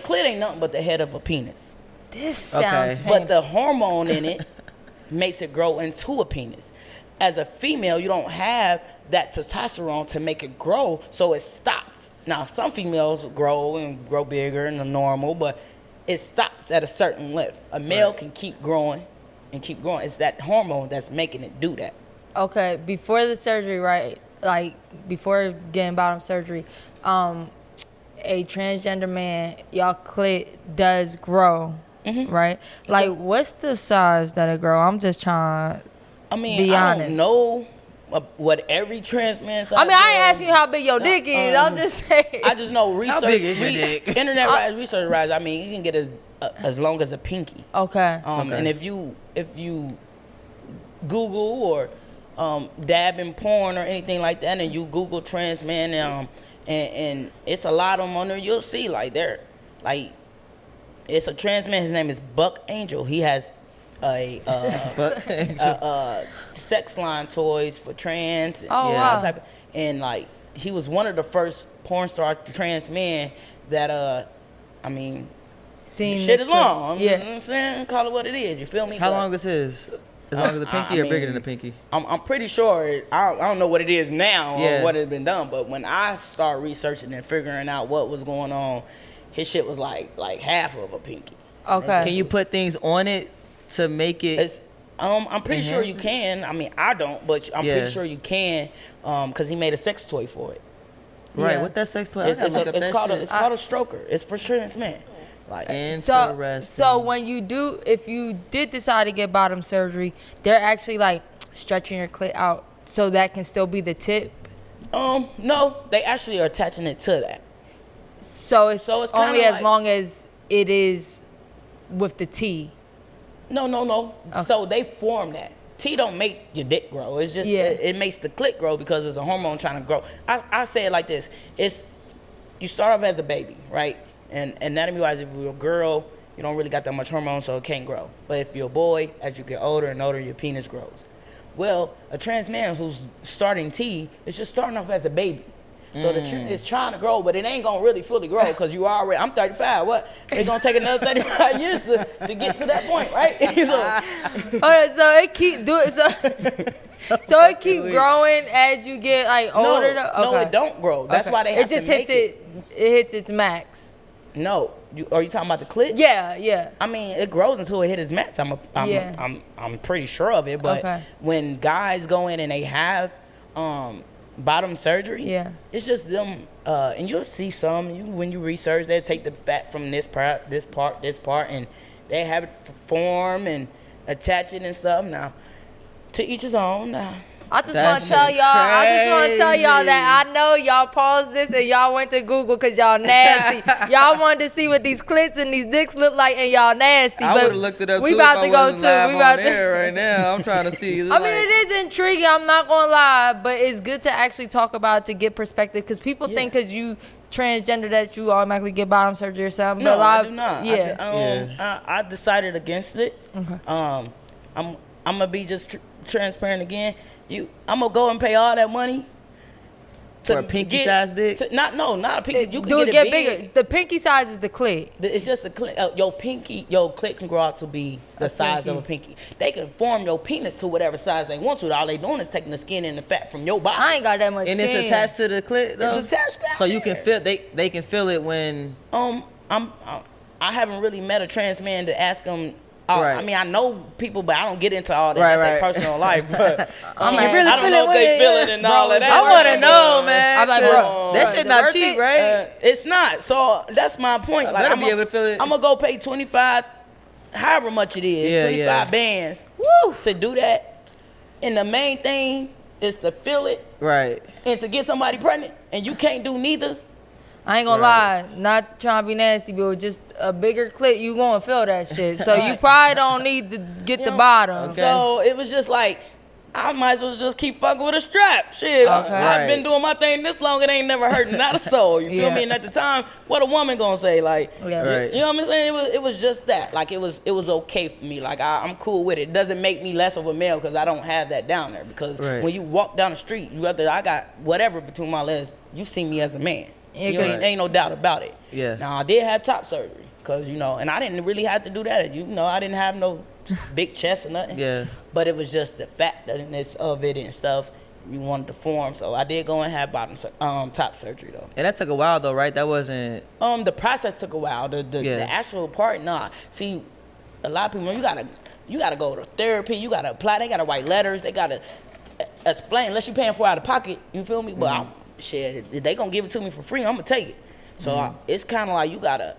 clit ain't nothing but the head of a penis. This sounds Okay. painful. But the hormone in it makes it grow into a penis. As a female, you don't have that testosterone to make it grow, so it stops. Now, some females grow bigger than the normal, but it stops at a certain length. A male can keep growing and keep growing. It's that hormone that's making it do that. Okay, before the surgery, right? like before getting bottom surgery, a transgender man, y'all clit does grow, right? Like, what's the size that it grow? I'm just trying to be honest. I don't know what every trans man size. I mean, I ain't asking you how big your dick is. I'm just saying. I just know research. How big is your dick? Internet research rise. I mean, you can get as long as a pinky. Okay. And if you Google or dab in porn or anything like that, and you Google trans man, and it's a lot of them on there, you'll see like it's a trans man. His name is Buck Angel. He has sex line toys for trans. Wow. And like he was one of the first porn star trans men that I mean, shit is long. You know what I'm saying? Call it what it is. You feel me? How long is his? As long as the pinky or bigger than the pinky? I'm pretty sure. I don't know what it is now or what has been done, but when I started researching and figuring out what was going on, his shit was like half of a pinky. Okay. Can you put things on it to make it? I'm pretty sure you can. I mean, I don't, but I'm pretty sure you can, because he made a sex toy for it. Right. What that sex toy? It's called a stroker. It's for trans men. Like, so when if you did decide to get bottom surgery, they're actually like stretching your clit out so that can still be the tip. No, they actually are attaching it to that. So it's only as long as it is with the T. No. Okay. So they form that. T don't make your dick grow. It's just it makes the clit grow because it's a hormone trying to grow. I say it like this: you start off as a baby, right? And anatomy-wise, if you're a girl, you don't really got that much hormone, so it can't grow. But if you're a boy, as you get older and older, your penis grows. Well, a trans man who's starting T is just starting off as a baby. So it's trying to grow, but it ain't gonna really fully grow because I'm 35. What? It's gonna take another 35 years to get to that point, right? So it keep doing so it keep growing as you get like older. No, it don't grow. That's why they have to make it. It hits its max. No, are you talking about the clit? Yeah. I mean, it grows until it hits its max. I'm pretty sure of it. But when guys go in and they have bottom surgery, it's just them. And you'll see some. When you research, they take the fat from this part, and they have it form and attach it and stuff. Now, to each his own. I just want to tell y'all that I know y'all paused this and y'all went to Google because y'all nasty. Y'all wanted to see what these clits and these dicks look like, and y'all nasty. I would have looked it up. We about to go too. We about to right now. I'm trying to see. I mean, it is intriguing. I'm not gonna lie, but it's good to actually talk about it to get perspective because people think because you transgender that you automatically get bottom surgery or something. No, but I do not. I decided against it. Okay. I'm gonna be just transparent again. I'm gonna go and pay all that money for a pinky size dick. Not a pinky. You can get bigger. The pinky size is the clit. It's just a clit. Your clit can grow out to be the size of a pinky. They can form your penis to whatever size they want to. All they doing is taking the skin and the fat from your body. I ain't got that much and skin. It's attached to the clit though? It's attached down so you can feel they can feel it when I haven't really met a trans man to ask them. I mean, I know people, but I don't get into all that. That's their personal life. But I don't know if they feel it and all of that. I want to know, man. I'm like, bro, that shit not cheap, right? It's not. So that's my point. Like, I'm be able to feel it. I'm gonna go pay 25, however much it is, 25 bands to do that. And the main thing is to feel it, right? And to get somebody pregnant, and you can't do neither. I ain't gonna lie, not trying to be nasty, but with just a bigger clit, you gonna feel that shit. So you probably don't need to get the bottom. Okay. So it was just like, I might as well just keep fucking with a strap. Shit, I've been doing my thing this long, it ain't never hurt not a soul. You feel me? And at the time, what a woman gonna say? Like, you know what I'm saying? It was just that. Like, it was okay for me. Like, I'm cool with it. It doesn't make me less of a male because I don't have that down there. Because when you walk down the street, I got whatever between my legs, you see me as a man. Ain't no doubt about it. Yeah. Now I did have top surgery because and I didn't really have to do that. I didn't have no big chest or nothing. Yeah. But it was just the fatness of it and stuff. You wanted to form, so I did go and have top surgery though. And that took a while though, right? That wasn't. The process took a while. The actual part, nah. See, a lot of people, you gotta go to therapy. You gotta apply. They gotta write letters. They gotta explain unless you paying for it out of pocket. You feel me? But shit, if they gonna give it to me for free, I'm gonna take it. So it's kind of like you gotta.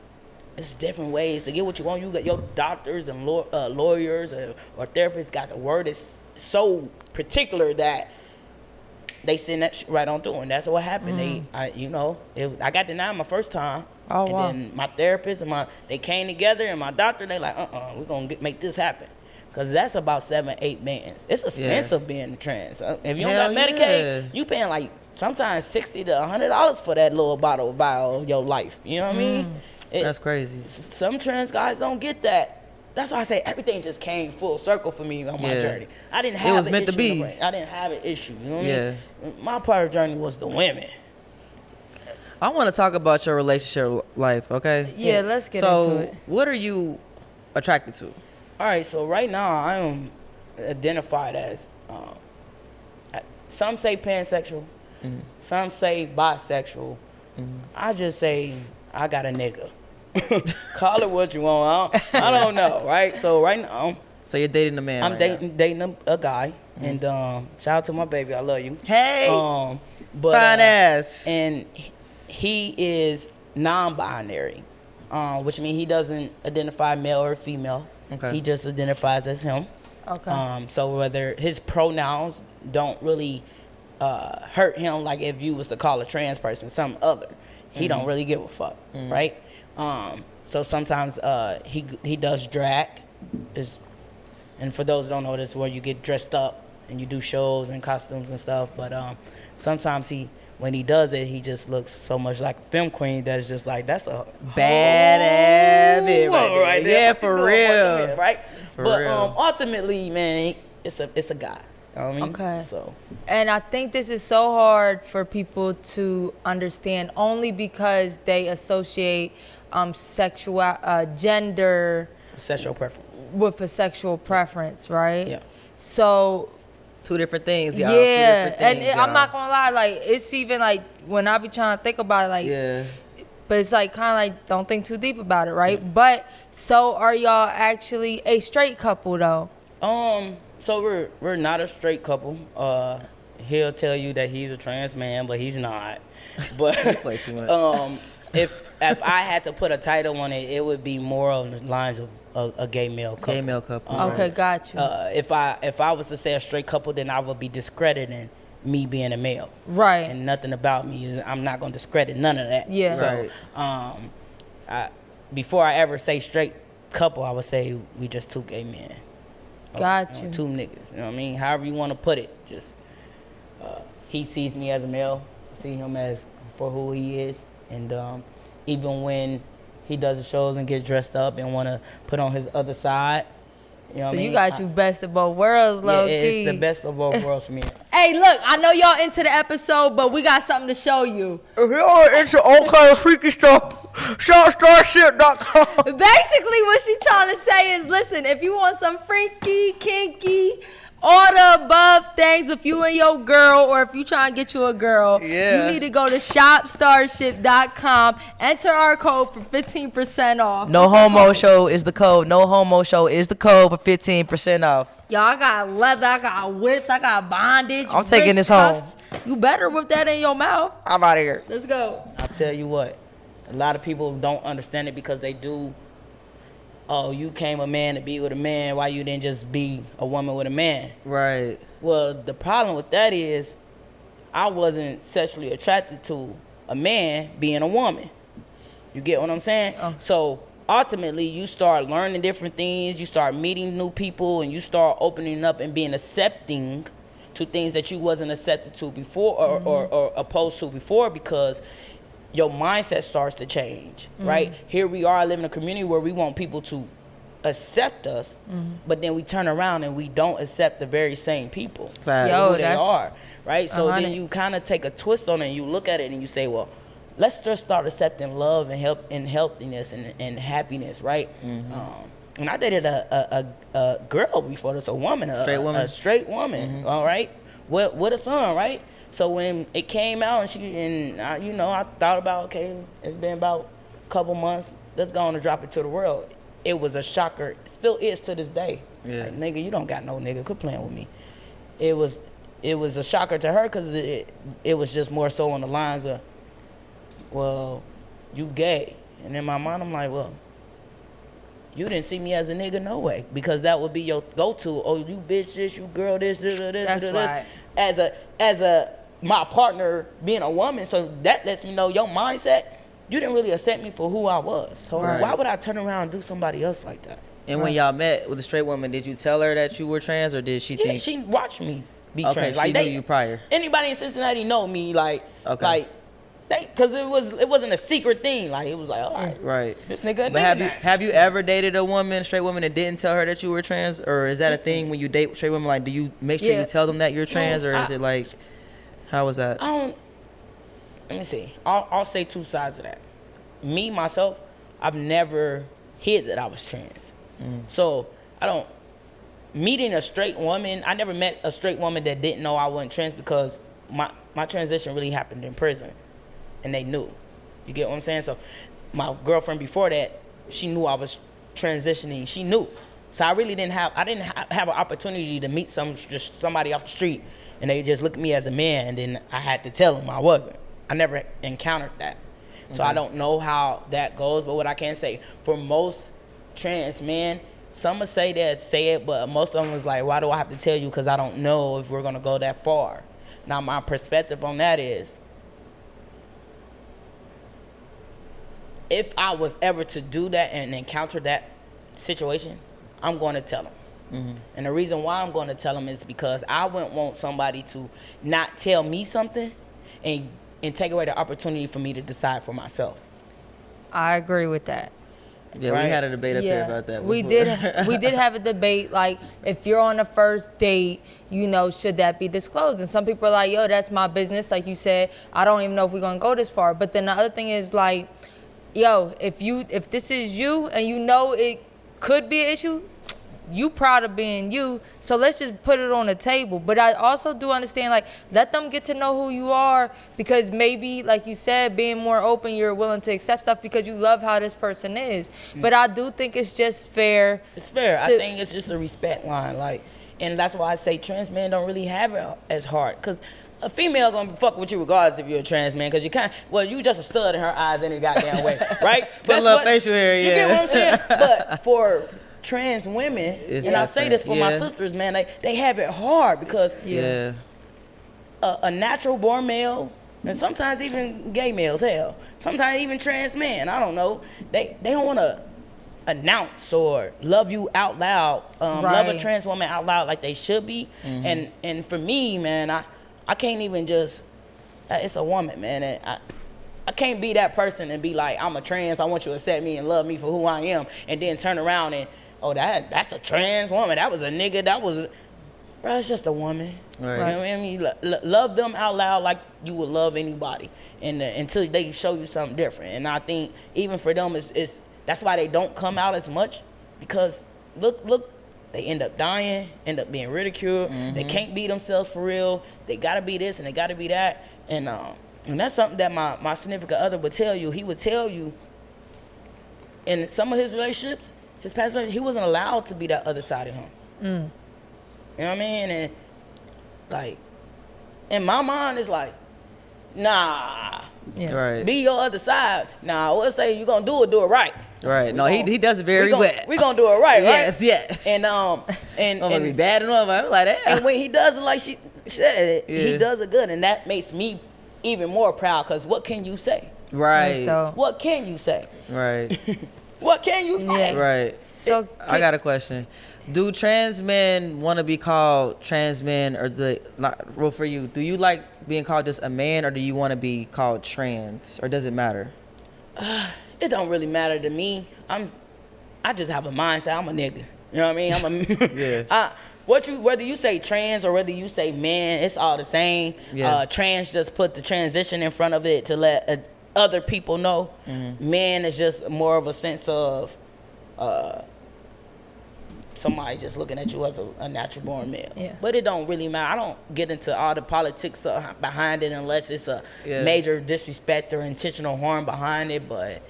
It's different ways to get what you want. You got your doctors and lawyers or therapists got the word is so particular that they send that shit right on through, and that's what happened. I got denied my first time. Oh, and wow. then my therapist and they came together, and my doctor, they like, we're gonna make this happen. Cause that's about 7-8 bands. It's expensive being trans. If you don't got Medicaid, you paying like sometimes $60 to $100 for that little vial of your life. You know what I mean? That's crazy. Some trans guys don't get that. That's why I say everything just came full circle for me on my journey. I didn't have was meant to be. I didn't have an issue. You know what I mean? My part of the journey was the women. I want to talk about your relationship life, okay? Yeah, let's get into it. So, what are you attracted to? All right, so right now I am identified as, some say pansexual, some say bisexual. I just say I got a nigga. Call it what you want. I don't know, right? So right now, So you're dating a man. I'm right dating a guy, and shout out to my baby, I love you. Hey, but fine ass. and he is non-binary, which means he doesn't identify male or female. Okay. He just identifies as him. Okay. So whether his pronouns don't really hurt him, like if you was to call a trans person some other, he don't really give a fuck, right? So sometimes he does drag, and for those who don't know, this is where you get dressed up and you do shows and costumes and stuff. But sometimes when he does it, he just looks so much like a film queen that it's just like, that's a Badass bitch right there. Yeah, for real. Right? But real. ultimately, man, it's a guy. You know what I mean? Okay. So And I think this is so hard for people to understand only because they associate gender sexual preference. with a sexual preference, right? Yeah. So, Two different things, y'all. yeah. Two different And things, I'm not y'all. going to lie, like, it's even like when I be trying to think about it, like, Yeah. but it's like kind of like don't think too deep about it, right? But so are y'all actually a straight couple though? So we're not a straight couple. He'll tell you that he's a trans man, but he's not. But Play too much. if I had to put a title on it, it would be more on the lines of a gay male couple. Gay male couple. Okay, got you. If I was to say a straight couple, then I would be discrediting me being a male. Right. And nothing about me is, I'm not gonna discredit none of that. Yeah. So before I ever say straight couple, I would say we just two gay men. Got you. Two niggas. You know what I mean? However you want to put it. Just he sees me as a male, I see him as for who he is, and even when he does the shows and gets dressed up and want to put on his other side. You know So what I mean? you got you best of both worlds, low yeah, key. it's the best of both worlds for me. Hey, look, I know y'all into the episode, but we got something to show you. If y'all into all kind of freaky stuff, shotstarshit.com. Basically, what she trying to say is, listen, if you want some freaky, kinky, all the above things with you and your girl, or if you trying to get you a girl, Yeah. you need to go to shopstarship.com, enter our code for 15% off. No Homo Show is the code. No Homo Show is the code for 15% off. Y'all, I got leather, I got whips, I got bondage. I'm taking wrist this home. cuffs. You better whip that in your mouth. I'm out of here. Let's go. I'll tell you what, a lot of people don't understand it because they do. Oh, you came a man to be with a man. Why you didn't just be a woman with a man? Right. Well, the problem with that is I wasn't sexually attracted to a man being a woman. You get what I'm saying? Oh. So ultimately, you start learning different things. You start meeting new people, and you start opening up and being accepting to things that you wasn't accepted to before or opposed to before, because your mindset starts to change, right? Here we are living in a community where we want people to accept us, but then we turn around and we don't accept the very same people. Facts. Yo, Who they that's are, right? So 100. then you kind of take a twist on it and you look at it and you say, well, let's just start accepting love and help and healthiness and happiness, right? And I dated a girl before this, a woman, a straight woman, all right, with a son, right? So when it came out and I thought about, okay, it's been about a couple months, let's go on and drop it to the world. It was a shocker. It still is to this day. Yeah. Like, nigga, you don't got no nigga. Quit playing with me. It was it was a shocker to her because it was just more so on the lines of, well, you gay. And in my mind, I'm like, well, you didn't see me as a nigga, no way. Because that would be your go-to. Oh, you bitch this, you girl this, this. That's right. As my partner being a woman, so that lets me know your mindset, you didn't really accept me for who I was. So why would I turn around and do somebody else like that? And when y'all met with a straight woman, did you tell her that you were trans, or did she think? She watched me be Okay, trans. she knew you prior. Anybody in Cincinnati know me, because it wasn't a secret thing. Like, it was like, all right, Right. this nigga. But have you ever dated a woman, straight woman, and didn't tell her that you were trans, or is that a thing when you date straight women? Like, do you make sure you tell them that you're trans, or is it like, how was that? Let me see. I'll say two sides of that. Me myself, I've never hid that I was trans. So meeting a straight woman, I never met a straight woman that didn't know I wasn't trans, because my transition really happened in prison, and they knew. You get what I'm saying? So my girlfriend before that, she knew I was transitioning. She knew. So I really didn't have an opportunity to meet somebody off the street and they just looked at me as a man, and then I had to tell them I wasn't. I never encountered that. So I don't know how that goes, but what I can say, for most trans men, some will say it, but most of them was like, why do I have to tell you? Because I don't know if we're going to go that far. Now, my perspective on that is, if I was ever to do that and encounter that situation, I'm going to tell them. And the reason why I'm going to tell them is because I wouldn't want somebody to not tell me something and take away the opportunity for me to decide for myself. I agree with that. Yeah, we had a debate up here about that. We did have a debate, like, if you're on a first date, you know, should that be disclosed? And some people are like, yo, that's my business. Like you said, I don't even know if we're going to go this far. But then the other thing is, like, yo, if this is you and you know it could be an issue, you proud of being you, so let's just put it on the table. But I also do understand, like, let them get to know who you are, because maybe, like you said, being more open, you're willing to accept stuff because you love how this person is. But I do think it's just fair. It's fair. I think it's just a respect line, like, and that's why I say trans men don't really have it as hard, because a female gonna fuck with you regardless if you're a trans man, because you just a stud in her eyes any goddamn way, right? But love facial hair, You get what I'm saying? But for trans women, and I say this for my sisters, man, they have it hard, because a natural born male, and sometimes even gay males, hell, sometimes even trans men, I don't know, they don't want to announce or love you out loud, love a trans woman out loud like they should be. And for me, man, I can't even just, it's a woman, man, and I can't be that person and be like, I'm a trans, I want you to accept me and love me for who I am, and then turn around and, oh, that's a trans woman, that was a nigga, bro, it's just a woman. Right. You know what I mean? Love them out loud like you would love anybody, and until they show you something different. And I think even for them, it's that's why they don't come out as much, because look, they end up dying, end up being ridiculed. They can't be themselves for real. They gotta be this and they gotta be that. And that's something that my significant other would tell you. He would tell you, in some of his relationships, his past relationship, he wasn't allowed to be that other side of him. You know what I mean? And like, in my mind, it's like, nah. Yeah. Right. Be your other side. Nah, let's say you're gonna do it right. Right. No, he does it very well. We're gonna do it right, right? Yes. And I'm gonna be bad enough. I'm like that. And when he does it like she said, he does it good, and that makes me even more proud. Cause what can you say? Right. What can you say? Right. What can you say? Yeah. Right. So I got a question. Do trans men want to be called trans men, or well, for you, do you like being called just a man, or do you want to be called trans, or does it matter? It don't really matter to me. I just have a mindset. I'm a nigga. You know what I mean? Whether you say trans or whether you say man, it's all the same. Yeah. Trans just put the transition in front of it to let other people know. Man is just more of a sense of somebody just looking at you as a natural born male. Yeah. But it don't really matter. I don't get into all the politics behind it unless it's a major disrespect or intentional harm behind it. But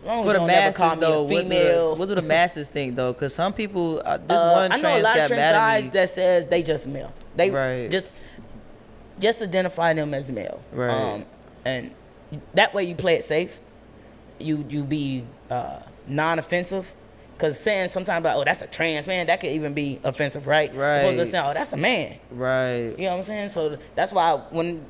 as long as you don't never call me a female. What do the masses think though? Because some people, one I know a lot of trans guys that says they just male. They just just identify them as male. Right. And that way you play it safe. You be non-offensive. Because saying sometimes like, oh, that's a trans man, that could even be offensive, right? Right. Opposed to saying, oh, that's a man. Right. You know what I'm saying? So that's why when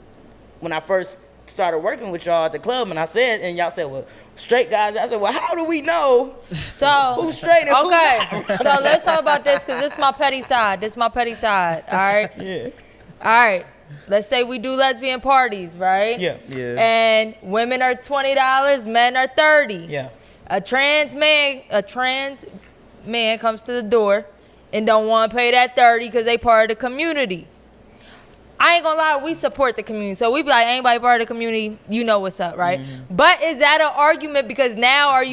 I first started working with y'all at the club and I said, and y'all said, well, straight guys, I said, well, how do we know So who's straight and who's okay, not? so let's talk about this because this is my petty side. All right. Yeah. All right. Let's say we do lesbian parties, right? Yeah. Yeah. And women are $20, men are $30. Yeah. A trans man comes to the door and don't want to pay that $30 because they part of the community. I ain't gonna lie, we support the community. So we be like, anybody part of the community, you know what's up, right? Mm-hmm. But is that an argument? Because now is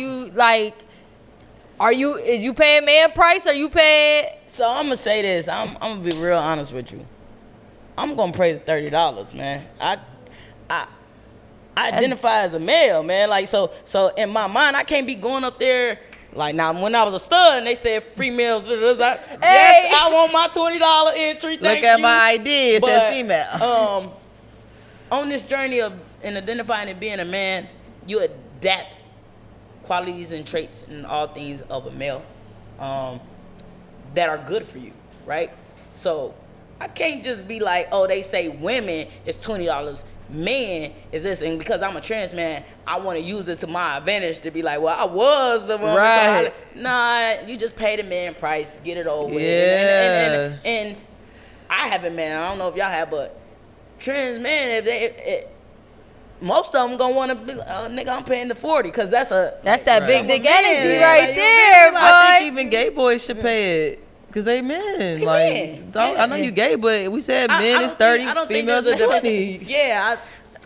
you paying man price? Are you paying? So I'm gonna say this. I'm gonna be real honest with you. I'm gonna pay the $30, man. I identify as a male, man. Like so in my mind, I can't be going up there. Like now, when I was a stud and they said free meals, like, yes, I want my $20 entry. Look at my ID. It says female. On this journey of identifying and being a man, you adapt qualities and traits and all things of a male that are good for you, right? So I can't just be like, oh, they say women is $20. Man is this, and because I'm a trans man, I want to use it to my advantage to be like, well, I was the woman. Right. So nah, you just pay the man price, get it over with. Yeah. And I haven't, man. I don't know if y'all have, but trans men, most of them gonna want to be, nigga, I'm paying the 40 because that's that Right. big dick man, energy yeah, right like, there, boy. I think even gay boys should pay it. Cause they men, They like men. I know you gay, but we said I men don't is 30, think- I don't think females there's is a 20. Yeah,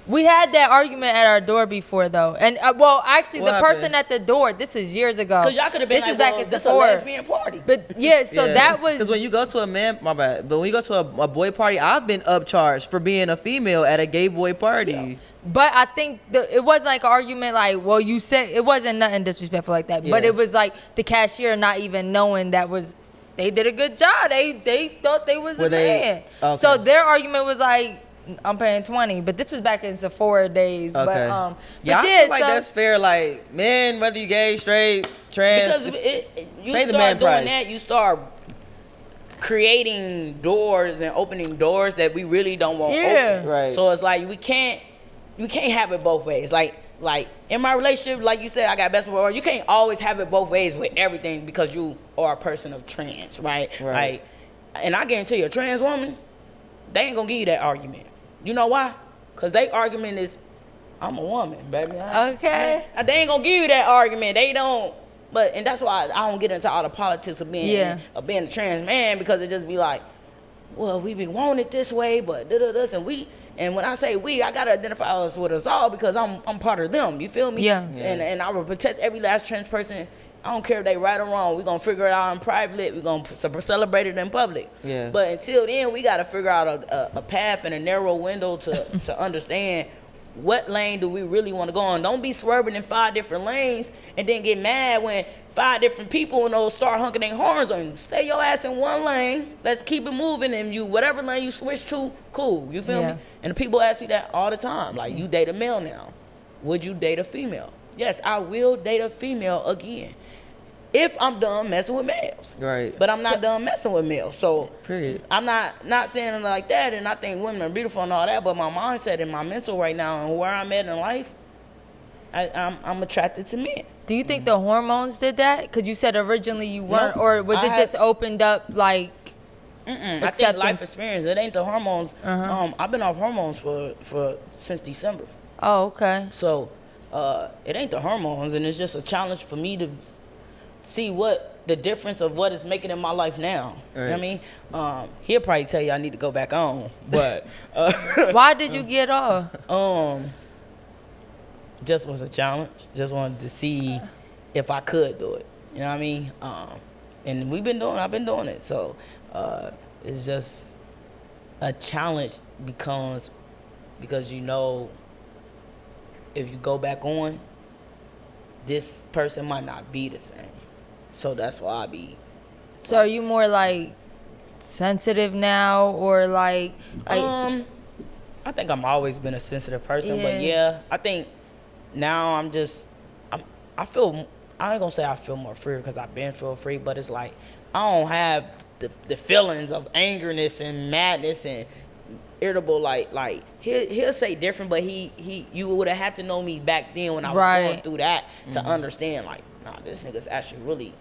We had that argument at our door before, though. And, well, actually, What the person happened? at the door, this is years ago. because y'all could have been This like, is back well, in this a Sephora. lesbian party. But, yeah, so that was... Because when you go to a man, my bad, but when you go to a boy party, I've been upcharged for being a female at a gay boy party. Yeah. But I think it wasn't like an argument like, well, you said... It wasn't nothing disrespectful like that. But Yeah. it was like the cashier not even knowing that was... They did a good job. They thought they was Were a they- man. okay. So their argument was like... I'm paying 20, but this was back in Sephora days. Okay. But yeah, yeah, I feel like so that's fair. Like men, whether you gay, straight, trans, Because you pay the start man doing price. that, you start creating doors and opening doors that we really don't want Yeah. open. Right. So it's like we can't have it both ways. Like in my relationship, like you said, I got best of both worlds. You can't always have it both ways with everything because you are a person of trans, right? Right. Like, and I guarantee you, a trans woman, they ain't gonna give you that argument. You know why? Because their argument is, I'm a woman, baby. Okay. They ain't gonna give you that argument. They don't. And that's why I don't get into all the politics of being a trans man, because it just be like, well, we been wanting it this way, but this and when I say we, I gotta identify us with us all because I'm part of them. You feel me? Yeah. And I will protect every last trans person. I don't care if they right or wrong. We're gonna figure it out in private. We're gonna celebrate it in public. Yeah. But until then, we gotta figure out a path and a narrow window to understand what lane do we really want to go on. Don't be swerving in 5 different lanes and then get mad when 5 different people start honking their horns on you. Stay your ass in one lane. Let's keep it moving, and whatever lane you switch to, cool. You feel Yeah. me? And the people ask me that all the time. Like, you date a male now. Would you date a female? Yes, I will date a female again. If I'm done messing with males. Right. But I'm not done messing with males. So Period. I'm not saying it like that, and I think women are beautiful and all that, but my mindset and my mental right now and where I'm at in life, I'm attracted to men. Do you think the hormones did that? Because you said originally you weren't, No, or was it just opened up like? I think Accepting. life experience. It ain't the hormones. Uh-huh. I've been off hormones for since December. Oh, okay. So it ain't the hormones, and it's just a challenge for me to see what the difference of what is making in my life now. Right. You know what I mean? He'll probably tell you I need to go back on, but Why did you get off? just was a challenge. Just wanted to see if I could do it. You know what I mean? And I've been doing it. So it's just a challenge because if you go back on, this person might not be the same. So that's why I be. So are you more like sensitive now, or like? I think I'm always been a sensitive person, but I think now I feel, I ain't gonna say I feel more free because I've been feel free, but it's like I don't have the feelings of angerness and madness and irritable. Like he'll say different, but you would have had to know me back then when I was going through that to understand, like, nah, this nigga's actually really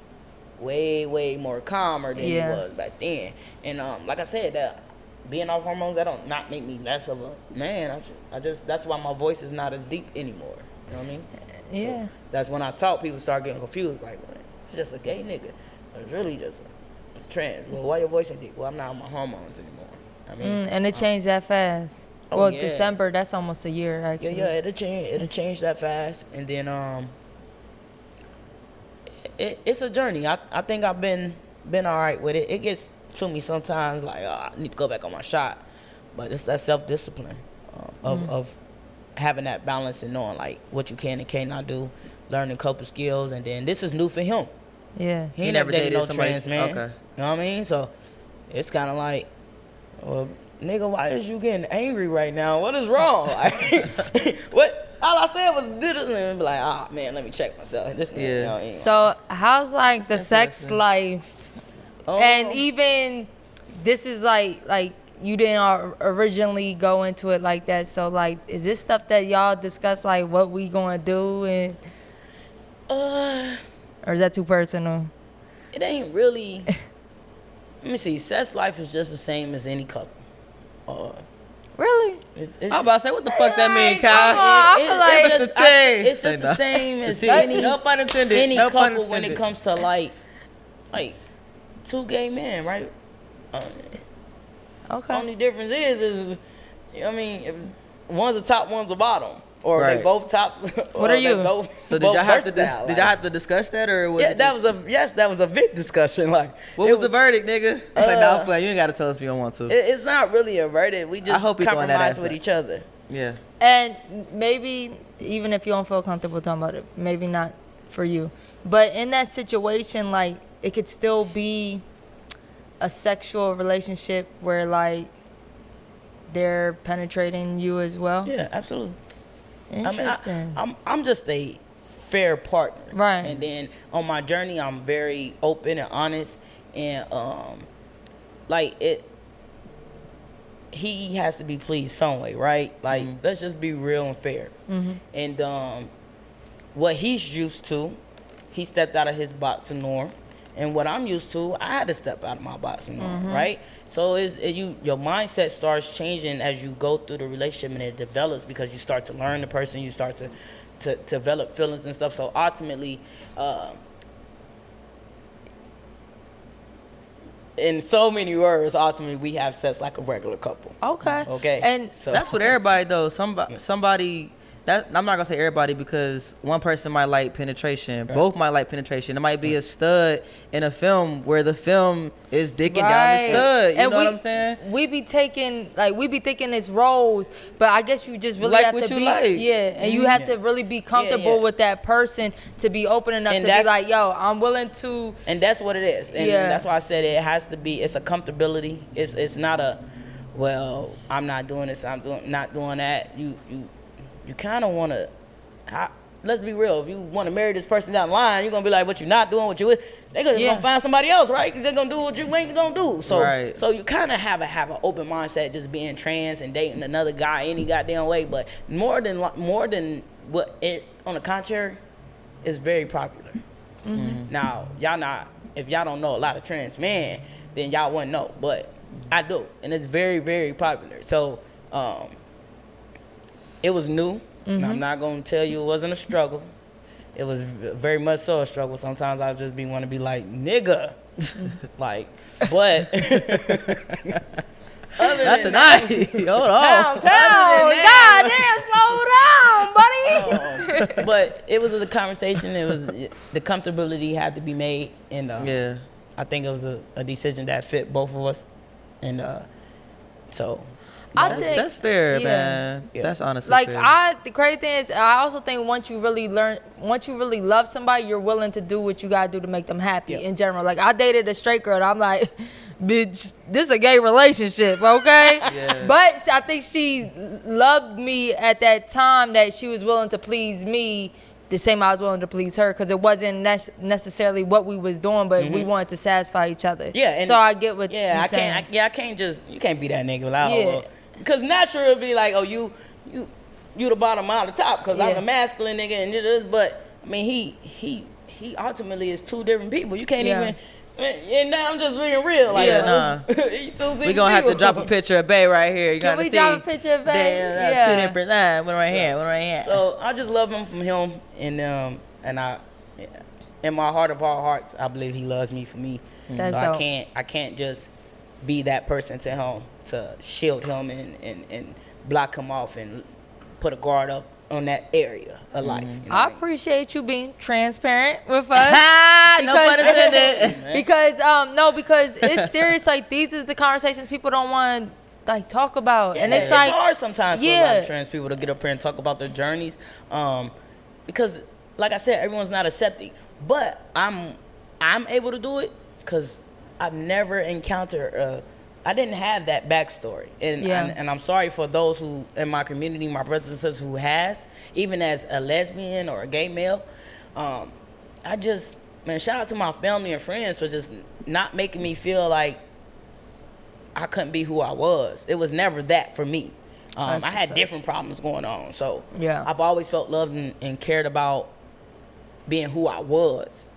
way more calmer than he was back then. And like I said, that being off hormones, that don't not make me less of a man. I just that's why my voice is not as deep anymore. You know what I mean? Yeah. So that's when I talk, people start getting confused. Like, well, it's just a gay nigga. It's really just a trans. Well, why your voice ain't deep? Well, I'm not on my hormones anymore. I mean, And it changed that fast. Well, December, that's almost a year, actually. Yeah, it'll change. It'll change that fast. And then it's a journey. I think I've been all right with it. It gets to me sometimes, like, I need to go back on my shot. But it's that self-discipline of having that balance and knowing, like, what you can and cannot do, learning coping skills. And then this is new for him. Yeah. He ain't never dated no trans man. Okay. You know what I mean? So it's kind of like, well, nigga, why is you getting angry right now? What is wrong? Like, what? All I said was did it, and be like, oh man, let me check myself. This, you know, so how's like the sex life? And even this is like you didn't originally go into it like that. So like, is this stuff that y'all discuss, like what we gonna do, and or is that too personal? It ain't really. Let me see. Sex life is just the same as any couple. Really? I'm about to say, what the fuck that mean, Kai? I feel like it's just the same as any no pun intended. Any no pun couple intended. when it comes to like two gay men, right? Okay. Only difference is you know what I mean, if one's the top, one's the bottom, or they both tops. What are you? So did y'all have to discuss that, or was it that was a big discussion. Like, what was the verdict, nigga? It's like, nah, you ain't got to tell us if you don't want to. It's not really a verdict. We just compromise with each other. Yeah. And maybe even if you don't feel comfortable talking about it, maybe not for you, but in that situation, like, it could still be a sexual relationship where like they're penetrating you as well. Yeah, absolutely. Interesting. I'm just a fair partner, right? And then on my journey, I'm very open and honest, and like it. He has to be pleased some way, right? Like, let's just be real and fair. And what he's used to, he stepped out of his box of norm. And what I'm used to, I had to step out of my box of norm, right? So your mindset starts changing as you go through the relationship, and it develops because you start to learn the person, you start to develop feelings and stuff. So ultimately, in so many words, ultimately we have sex like a regular couple. Okay. And so that's what everybody though. Somebody. That, I'm not gonna say everybody, because one person might like penetration, both might like penetration. It might be a stud in a film where the film is dicking down the stud. You know what I'm saying? We be thinking it's roles, but I guess you just really like have what to you be, like. and you have to really be comfortable with that person to be open enough to be like, yo, I'm willing to. And that's what it is. And that's why I said it has to be. It's a comfortability. It's not a, well, I'm not doing this. Not doing that. You kind of want to, let's be real, if you want to marry this person down the line, you're going to be like, what you not doing, what you with, they're just going to find somebody else, right? Because they're going to do what you ain't going to do. So so you kind of have an open mindset just being trans and dating another guy any goddamn way. But more than what it, on the contrary, is very popular. Now, if y'all don't know a lot of trans men, then y'all wouldn't know. But I do. And it's very, very popular. So, it was new. I'm not gonna tell you it wasn't a struggle. It was very much so a struggle. Sometimes I just want to be like, nigga, like, but Not tonight. Hold on. Goddamn, slow down, buddy. But it was a conversation. It was the comfortability had to be made, and I think it was a decision that fit both of us, and so. That's fair, man. Yeah. That's honestly like fair. The crazy thing is, I also think once you really love somebody, you're willing to do what you gotta do to make them happy in general. Like, I dated a straight girl, and I'm like, bitch, this a gay relationship, okay? Yeah. But I think she loved me at that time, that she was willing to please me the same I was willing to please her, because it wasn't necessarily what we was doing, but we wanted to satisfy each other. Yeah. And so I get what yeah, you're saying. I can't just, you can't be that nigga. Like, Yeah. because naturally it'll be like, oh, you the bottom, I'm the top, because I'm Yeah. the masculine nigga and this, but I mean, he ultimately is two different people. You can't Yeah. even. And now I'm just being real. Like, Yeah, nah. We gonna have to drop a picture of Bay right here. You Can gotta we see. drop a picture of Bay? Yeah. Two different lines. One right here. One right here. So I just love him from him, and I, in my heart of all hearts, I believe he loves me for me. That's so dope. I can't just be that person to him, to shield him and block him off and put a guard up on that area of life. You know I what mean? appreciate you being transparent with us. No pun intended. because it's serious. Like, these is the conversations people don't want to like talk about, and it's like hard sometimes for a lot yeah. of trans people to get up here and talk about their journeys, because like I said, everyone's not accepting. But I'm able to do it because I've never encountered. I didn't have that backstory, and I'm sorry for those who in my community, my brothers and sisters who has, even as a lesbian or a gay male. Shout out to my family and friends for just not making me feel like I couldn't be who I was. It was never that for me. I had different problems going on, so Yeah. I've always felt loved and cared about being who I was,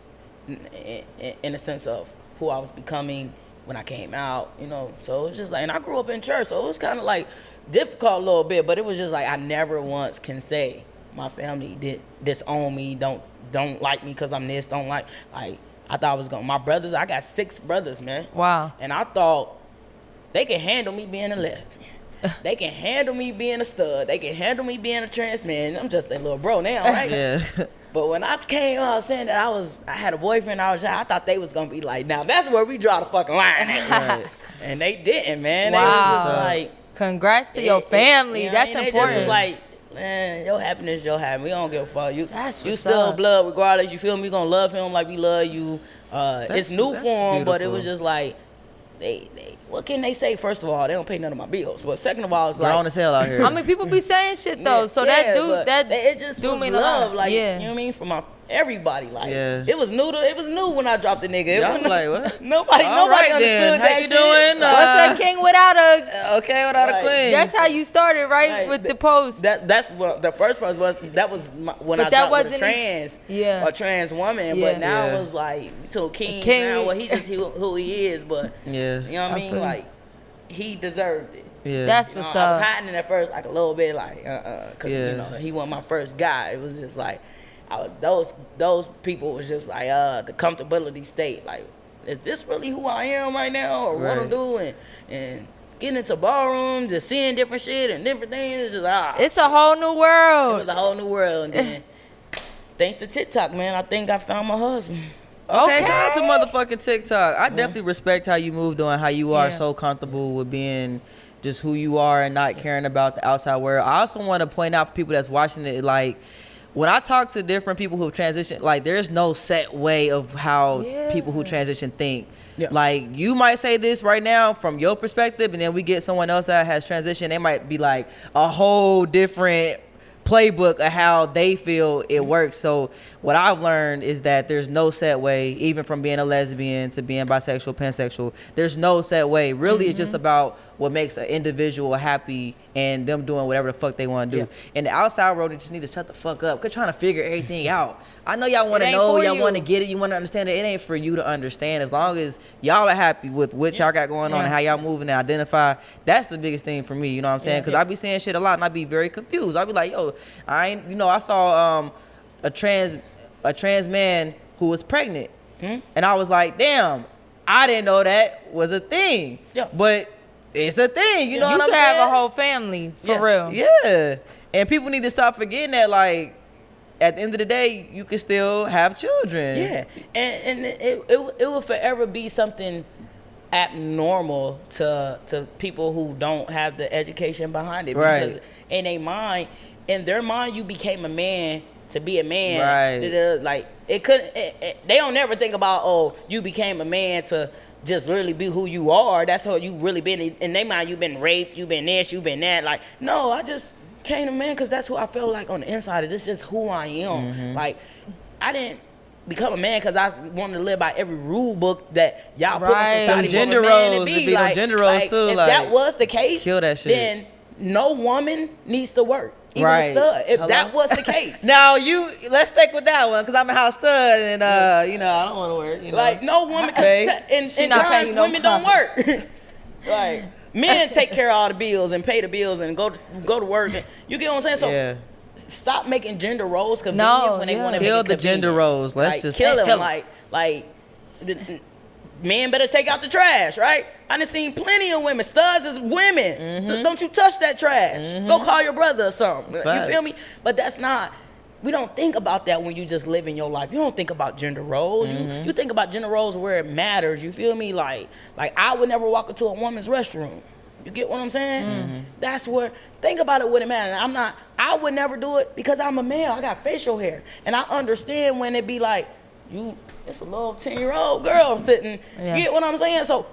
in a sense of who I was becoming when I came out, you know. So it's just like, and I grew up in church, so it was kind of like difficult a little bit, but it was just like I never once can say my family did disown me, don't like me because I'm this, don't like I thought I was my brothers, I got 6 brothers, man. Wow. And I thought they could handle me being a lesbian. They can handle me being a stud. They can handle me being a trans man. I'm just a little bro now, right? Yeah. But when I came out saying that I had a boyfriend, I thought they was gonna be like, now that's where we draw the fucking line. Right. And they didn't, man. Wow. They was just like, Congrats to your family. you know, That's they important. just was like, man, your happiness, your happiness. We don't give a fuck. You That's you what's still up. blood regardless. You feel me? We gonna love him like we love you. It's new that's for him, but it beautiful. was just like, they what can they say? First of all, they don't pay none of my bills. But second of all, it's Grown like, as hell out here. I mean, people be saying shit though, so yeah, that but it just do was mean a love, lot. like, Yeah. you know what I mean, from everybody, like, Yeah. it was new when I dropped the nigga. It Y'all wasn't- like, what? Nobody All right understood then. that How you shit. doing? What's a king without a? Okay, without a Right. queen. That's how you started, right? Right. With the post. That's what the first post was. That was when But I that dropped with a wasn't trans, Yeah. a trans woman. Yeah. But now Yeah. it was like to King. King. Now, well, he's just who he is. But Yeah. you know what I mean? Okay. Like, he deserved it. Yeah. That's You know, what's I was up. hiding it at first, like a little bit, like, cause Yeah. you know he wasn't my first guy. It was just like, those people was just like the comfortability state. Like, is this really who I am right now, or what I'm Right. doing? And getting into ballrooms, just seeing different shit and different things. It's just It's a whole new it world. was a whole new world. And then thanks to TikTok, man, I think I found my husband. Okay, shout out to motherfucking TikTok. I definitely respect how you move, doing how you are Yeah. so comfortable with being just who you are and not caring about the outside world. I also want to point out for people that's watching it, like, when I talk to different people who've transitioned, like, there's no set way of how people who transition think. Yeah. Like, you might say this right now from your perspective, and then we get someone else that has transitioned. They might be like a whole different playbook of how they feel it works. So what I've learned is that there's no set way, even from being a lesbian to being bisexual, pansexual. There's no set way. Really, it's just about what makes an individual happy and them doing whatever the fuck they want to do. Yeah. And the outside world, they just need to shut the fuck up. Quit trying to figure everything out. I know y'all want It to ain't know, for y'all you. want to get it, you want to understand it. It ain't for you to understand. As long as y'all are happy with what y'all got going on and how y'all moving and identify, that's the biggest thing for me. You know what I'm saying? Because I be saying shit a lot and I be very confused. I be like, yo, I saw a trans man who was pregnant, and I was like, damn, I didn't know that was a thing. Yeah. But it's a thing. You know You what I'm could saying? have a whole family for Yeah. real. Yeah. And people need to stop forgetting that, like, at the end of the day, you can still have children. Yeah, and it will forever be something abnormal to people who don't have the education behind it. Right. Because in their mind, you became a man to be a man. Right. Like, it couldn't. They don't never think about, oh, you became a man to just really be who you are. That's how you really been. In their mind, you've been raped, you've been this, you've been that. Like, no, I just came to man because that's who I felt like on the inside. This is just who I am. Like, I didn't become a man because I wanted to live by every rule book that y'all put in society Them for gender a man roles, to it be. be them gender roles too. If like, that was the case, kill that shit. then no woman needs to work. Even Right. a stud. If Hello? that was the case. Now let's stick with that one because I'm a house stud and I don't want to work. Like, no woman Okay. in not times paying no women don't work. Like, men take care of all the bills and pay the bills and go to work. And, you get what I'm saying? So Yeah. stop making gender roles convenient when they want to Kill make it the gender convenient. roles. Let's Like, just kill them. kill 'em. Like, men better take out the trash, right? I done seen plenty of women. Studs is women. Don't you touch that trash. Go call your brother or something. Facts. You feel me? But that's not. We don't think about that when you just live in your life. You don't think about gender roles. You think about gender roles where it matters. You feel me? Like I would never walk into a woman's restroom. You get what I'm saying? That's where, think about it when it matters. I would never do it because I'm a male. I got facial hair. And I understand when it be like, it's a little 10-year-old girl sitting. Yeah. You get what I'm saying? So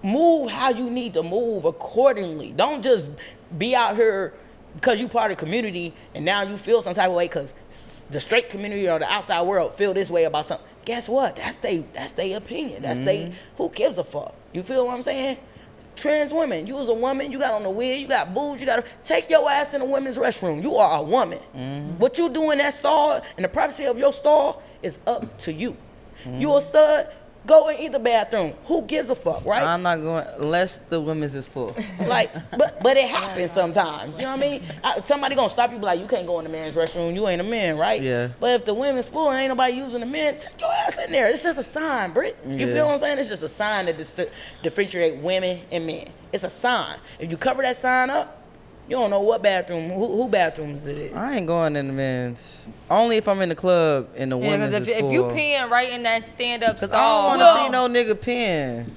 move how you need to move accordingly. Don't just be out here because you part of the community and now you feel some type of way because the straight community or the outside world feel this way about something. Guess what? That's their opinion. That's who gives a fuck? You feel what I'm saying? Trans women, you was a woman, you got on the wig, you got boobs, you got to take your ass in a women's restroom. You are a woman. What you do in that stall, in the privacy of your stall, is up to you. You a stud, go in either bathroom. Who gives a fuck, right? I'm not going unless the women's is full. Like, but it happens sometimes. You know what I mean? Somebody gonna stop you, be like, you can't go in the men's restroom. You ain't a man, right? Yeah. But if the women's full and ain't nobody using the men, take your ass in there. It's just a sign, Britt. You Yeah. feel what I'm saying? It's just a sign that differentiate women and men. It's a sign. If you cover that sign up, you don't know what bathroom, who bathrooms it is. I ain't going in the men's. Only if I'm in the club and the Yeah, women's because is full. if you peeing right in that stand-up Cause stall, I don't want to see no nigga peeing.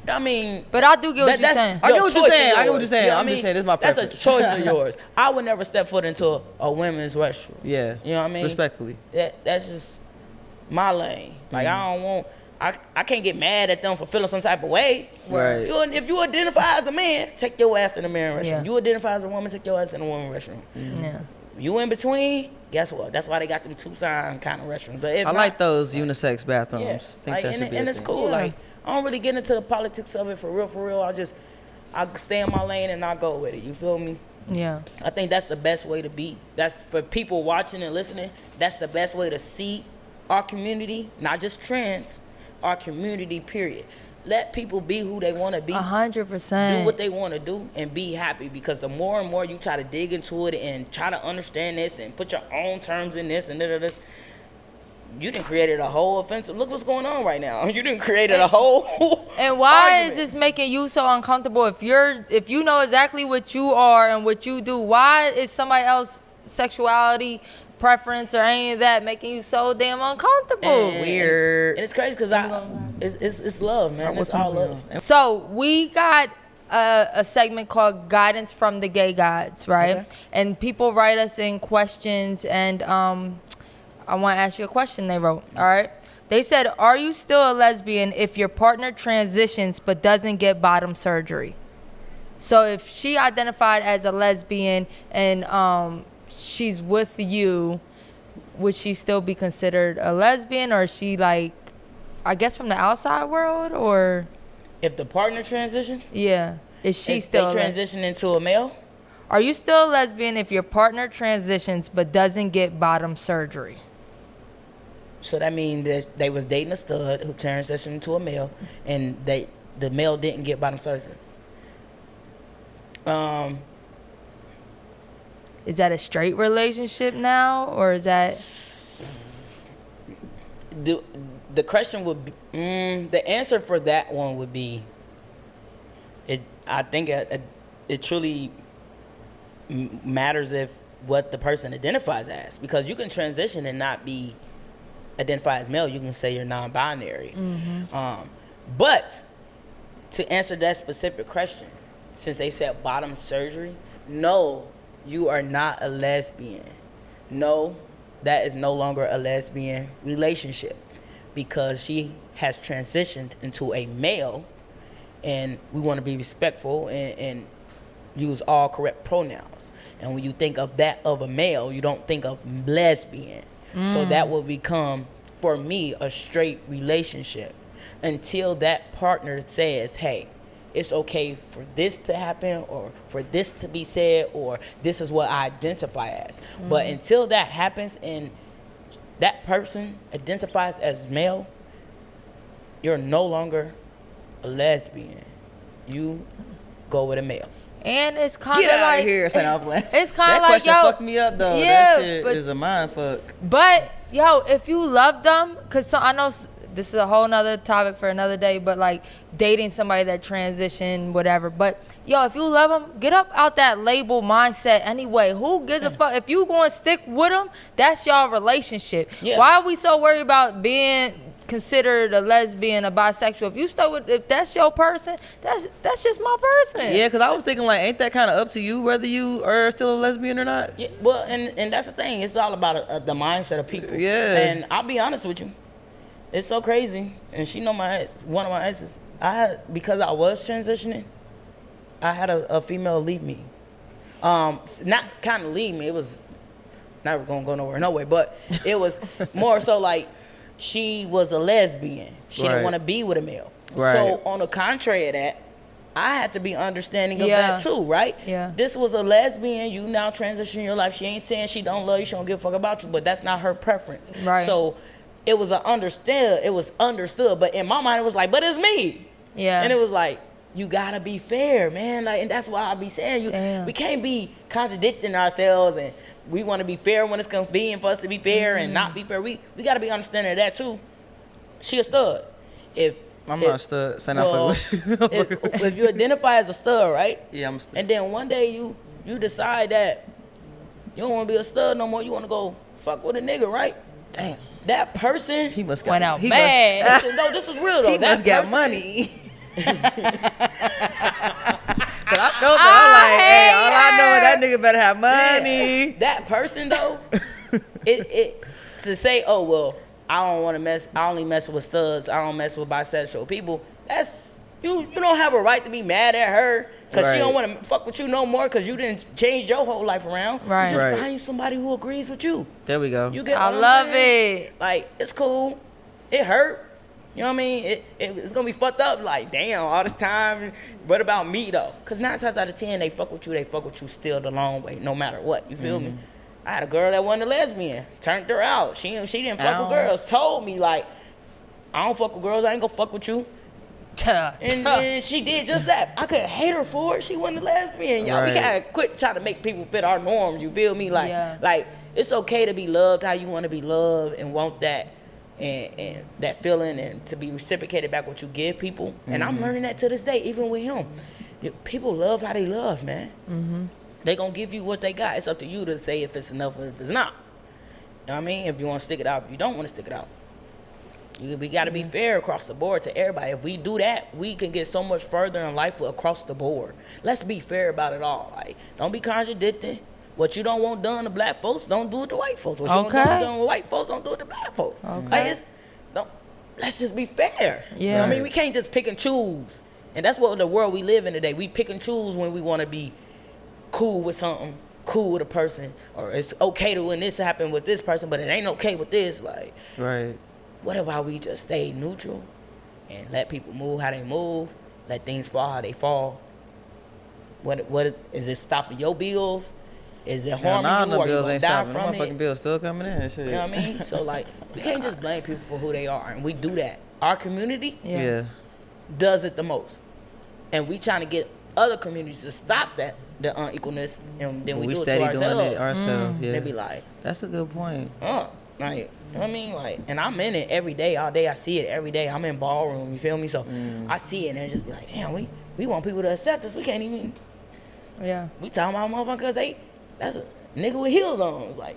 I mean, but I do get what you're saying. I get what you're choice saying. of I get what yours. you're saying. You know I'm what just I saying this is my That's preference. a choice of yours. I would never step foot into a women's restroom. Yeah. You know what I mean? Respectfully. That's just my lane. Like, I don't want. I can't get mad at them for feeling some type of way. Right. If you identify as a man, take your ass in the man restroom. Yeah. You identify as a woman, take your ass in the woman restroom. Yeah. You in between, guess what? That's why they got them Tucson kind of restaurants. But if I not, like those unisex bathrooms. yeah. Think Like, that should be a and it's thing. cool. Yeah. Like, I don't really get into the politics of it for real. I stay in my lane and I go with it. You feel me? Yeah. I think that's the best way to be. That's for people watching and listening. That's the best way to see our community, not just trans, our community, period. Let people be who they want to be. 100%. Do what they want to do and be happy, because the more and more you try to dig into it and try to understand this and put your own terms in this and this, you done created a whole offensive. Look what's going on right now. You done created a whole And why argument. is this making you so uncomfortable? If you know exactly what you are and what you do, why is somebody else's sexuality, preference, or any of that making you so damn uncomfortable? And- Weird. And it's crazy because it's love, man. It's all love. So we got a segment called Guidance from the Gay Gods, right? Okay. And people write us in questions, and I want to ask you a question they wrote, all right? They said, are you still a lesbian if your partner transitions but doesn't get bottom surgery? So if she identified as a lesbian and she's with you, would she still be considered a lesbian, or is she like, I guess from the outside world, or? If the partner transitions, Yeah. Is she if still they transition into a male, Are you still a lesbian if your partner transitions but doesn't get bottom surgery? so that means that they was dating a stud who transitioned into a male, and the male didn't get bottom surgery. Is that a straight relationship now, or is that? The question would be, the answer for that one would be, I think it truly matters if what the person identifies as, because you can transition and not be identified as male. You can say you're non-binary. But to answer that specific question, since they said bottom surgery, no, you are not a lesbian. No, that is no longer a lesbian relationship, because she has transitioned into a male, and we want to be respectful and use all correct pronouns. And when you think of that of a male, you don't think of lesbian. So that will become, for me, a straight relationship until that partner says, hey, it's okay for this to happen, or for this to be said, or this is what I identify as. But until that happens and that person identifies as male, you're no longer a lesbian. You go with a male. And it's kind of Get out like, of here, son. I'm playing. It's kind That of like, question yo, fucked me up though. yeah, That shit but- is a mind fuck. But yo, if you love them, cause I know this is a whole nother topic for another day, but like dating somebody that transitioned, whatever. But yo, if you love them, get up out that label mindset anyway. Who gives a fuck? If you going to stick with them, that's y'all relationship. Yeah. Why are we so worried about being considered a lesbian, a bisexual? If you stay with, if that's your person, that's just my person. Yeah, because I was thinking, like, ain't that kind of up to you whether you are still a lesbian or not? Yeah, well, and that's the thing. It's all about the mindset of people. Yeah. And I'll be honest with you, it's so crazy. And she know my ex, one of my exes. Because I was transitioning, I had a female leave me. Not kind of leave me. It was never gonna go nowhere, no way. But it was more so like she was a lesbian. She didn't Right. want to be with a male. Right. So on the contrary of that, I had to be understanding of Yeah. that too, right? Yeah. This was a lesbian. You now transition your life. She ain't saying she don't love you. She don't give a fuck about you, but that's not her preference. Right. So it was understood. It was understood. But in my mind, it was like, but it's me. Yeah. And it was like, you gotta be fair, man. Like, and that's why I be saying Damn. we can't be contradicting ourselves, and we want to be fair when it's convenient for us to be fair and not be fair. We gotta be understanding of that too. She a stud. I'm not a stud. Say not well, fucking with you. if you identify as a stud, right? Yeah, I'm a stud. And then one day you decide that you don't want to be a stud no more. You want to go fuck with a nigga, right? Damn. That person. He must got Went out he bad. No, this is real though. He That must got person- money. Cause I felt that. I'm like, hey, all I know is that nigga better have money. That person though, it to say, oh well, I don't want to mess. I only mess with studs. I don't mess with bisexual people. That's you. You don't have a right to be mad at her because she don't Right. want to fuck with you no more because you didn't change your whole life around. Right. You just Right. find somebody who agrees with you. There we go. You get. I what I'm love saying? it. Like it's cool. It hurt. You know what I mean? It's gonna be fucked up. Like damn, all this time. What about me though? Cause 9 times out of 10, they fuck with you. They fuck with you still the long way, no matter what. You feel me? I had a girl that wasn't a lesbian. Turned her out. She didn't fuck Ow. with girls. Told me like, I don't fuck with girls. I ain't gonna fuck with you. And she did just that. I couldn't hate her for it. She wasn't a lesbian. Y'all, we Right. gotta quit trying to make people fit our norms. You feel me? Like, Yeah. like it's okay to be loved how you want to be loved and want that and that feeling and to be reciprocated back what you give people. And I'm learning that to this day, even with him. People love how they love, man. They gonna give you what they got. It's up to you to say if it's enough or if it's not. You know what I mean? If you want to stick it out, if you don't want to stick it out. We got to be fair across the board to everybody. If we do that, we can get so much further in life across the board. Let's be fair about it all. Like, don't be contradicting. What you don't want done to black folks, don't do it to white folks. What you Okay. don't want done to white folks, don't do it to black folks. Okay. Like, let's just be fair. You know Yeah. what I mean? We can't just pick and choose. And that's what the world we live in today. We pick and choose when we want to be cool with something, cool with a person, or it's okay to when this happened with this person, but it ain't okay with this. Like, Right. what about we just stay neutral and let people move how they move, let things fall how they fall? What is it stopping your bills? Is it Now, harming you? the Are you bills gonna ain't die stopping. The from motherfucking it? bills still coming in. Shit. You know what I mean? So like, we can't just blame people for who they are, and we do that. Our community Yeah. does it the most, and we trying to get other communities to stop that the unequalness, and then But we do it to steady ourselves. doing it ourselves. Yeah. They be like, That's a good point. like, you know what I mean? Like, and I'm in it every day, all day. I see it every day. I'm in ballroom, you feel me? So I see it and it just be like, damn, we want people to accept us. We can't even, Yeah. we talking about motherfuckers, that's a nigga with heels on. It's like,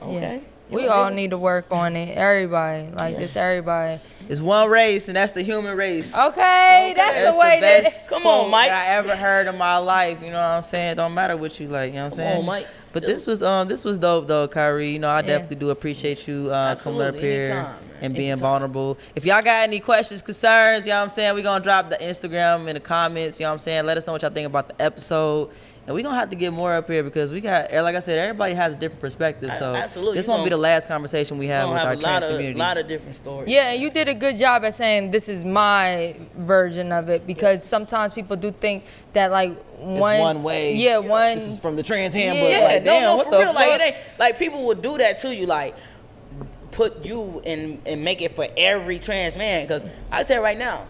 okay. You We a all nigga? need to work on it. Everybody. Like, just everybody. It's one race, and that's the human race. Okay, that's That's the way best Come quote on, Mike. that I ever heard in my life. You know what I'm saying? Don't matter what you like. You know what I'm Come saying? on, Mike. But this was dope though, Cai'ree. You know, I definitely do appreciate you coming up here Anytime, and being anytime. vulnerable. If y'all got any questions, concerns, you know what I'm saying, we gonna drop the Instagram in the comments, you know what I'm saying? Let us know what y'all think about the episode. And we gonna have to get more up here because we got, like I said, everybody has a different perspective. So Absolutely. this won't be the last conversation we have with our trans community. A lot of different stories. Yeah, and you did a good job at saying this is my version of it, because sometimes people do think that like one way. Yeah, one. This is from the trans handbook. Yeah, Like, damn, what for the real. fuck? Like, it ain't, like people would do that to you, like put you and make it for every trans man. Because I tell you right now,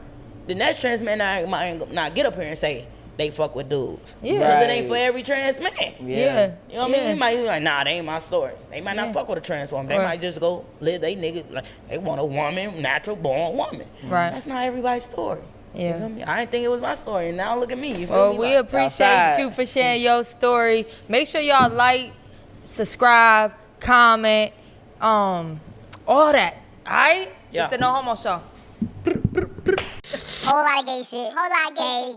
the next trans man might not get up here and say they fuck with dudes. Yeah. Because it ain't for every trans man. Yeah. You know what I mean? He might be like, nah, they ain't my story. They might not fuck with a trans woman. They Right. might just go live they nigga like they want a woman, natural born woman. Right. That's not everybody's story. Yeah. You feel me? I didn't think it was my story, and now look at me. You feel Well, me? we Like, appreciate outside. you for sharing your story. Make sure y'all like, subscribe, comment, all that. Alright? Yeah. It's the No Homo Show. Whole lot of gay shit. Whole lot of gay.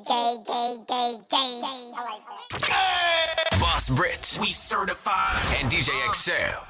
I like that. Boss Britt. We certified. And DJ eXeL.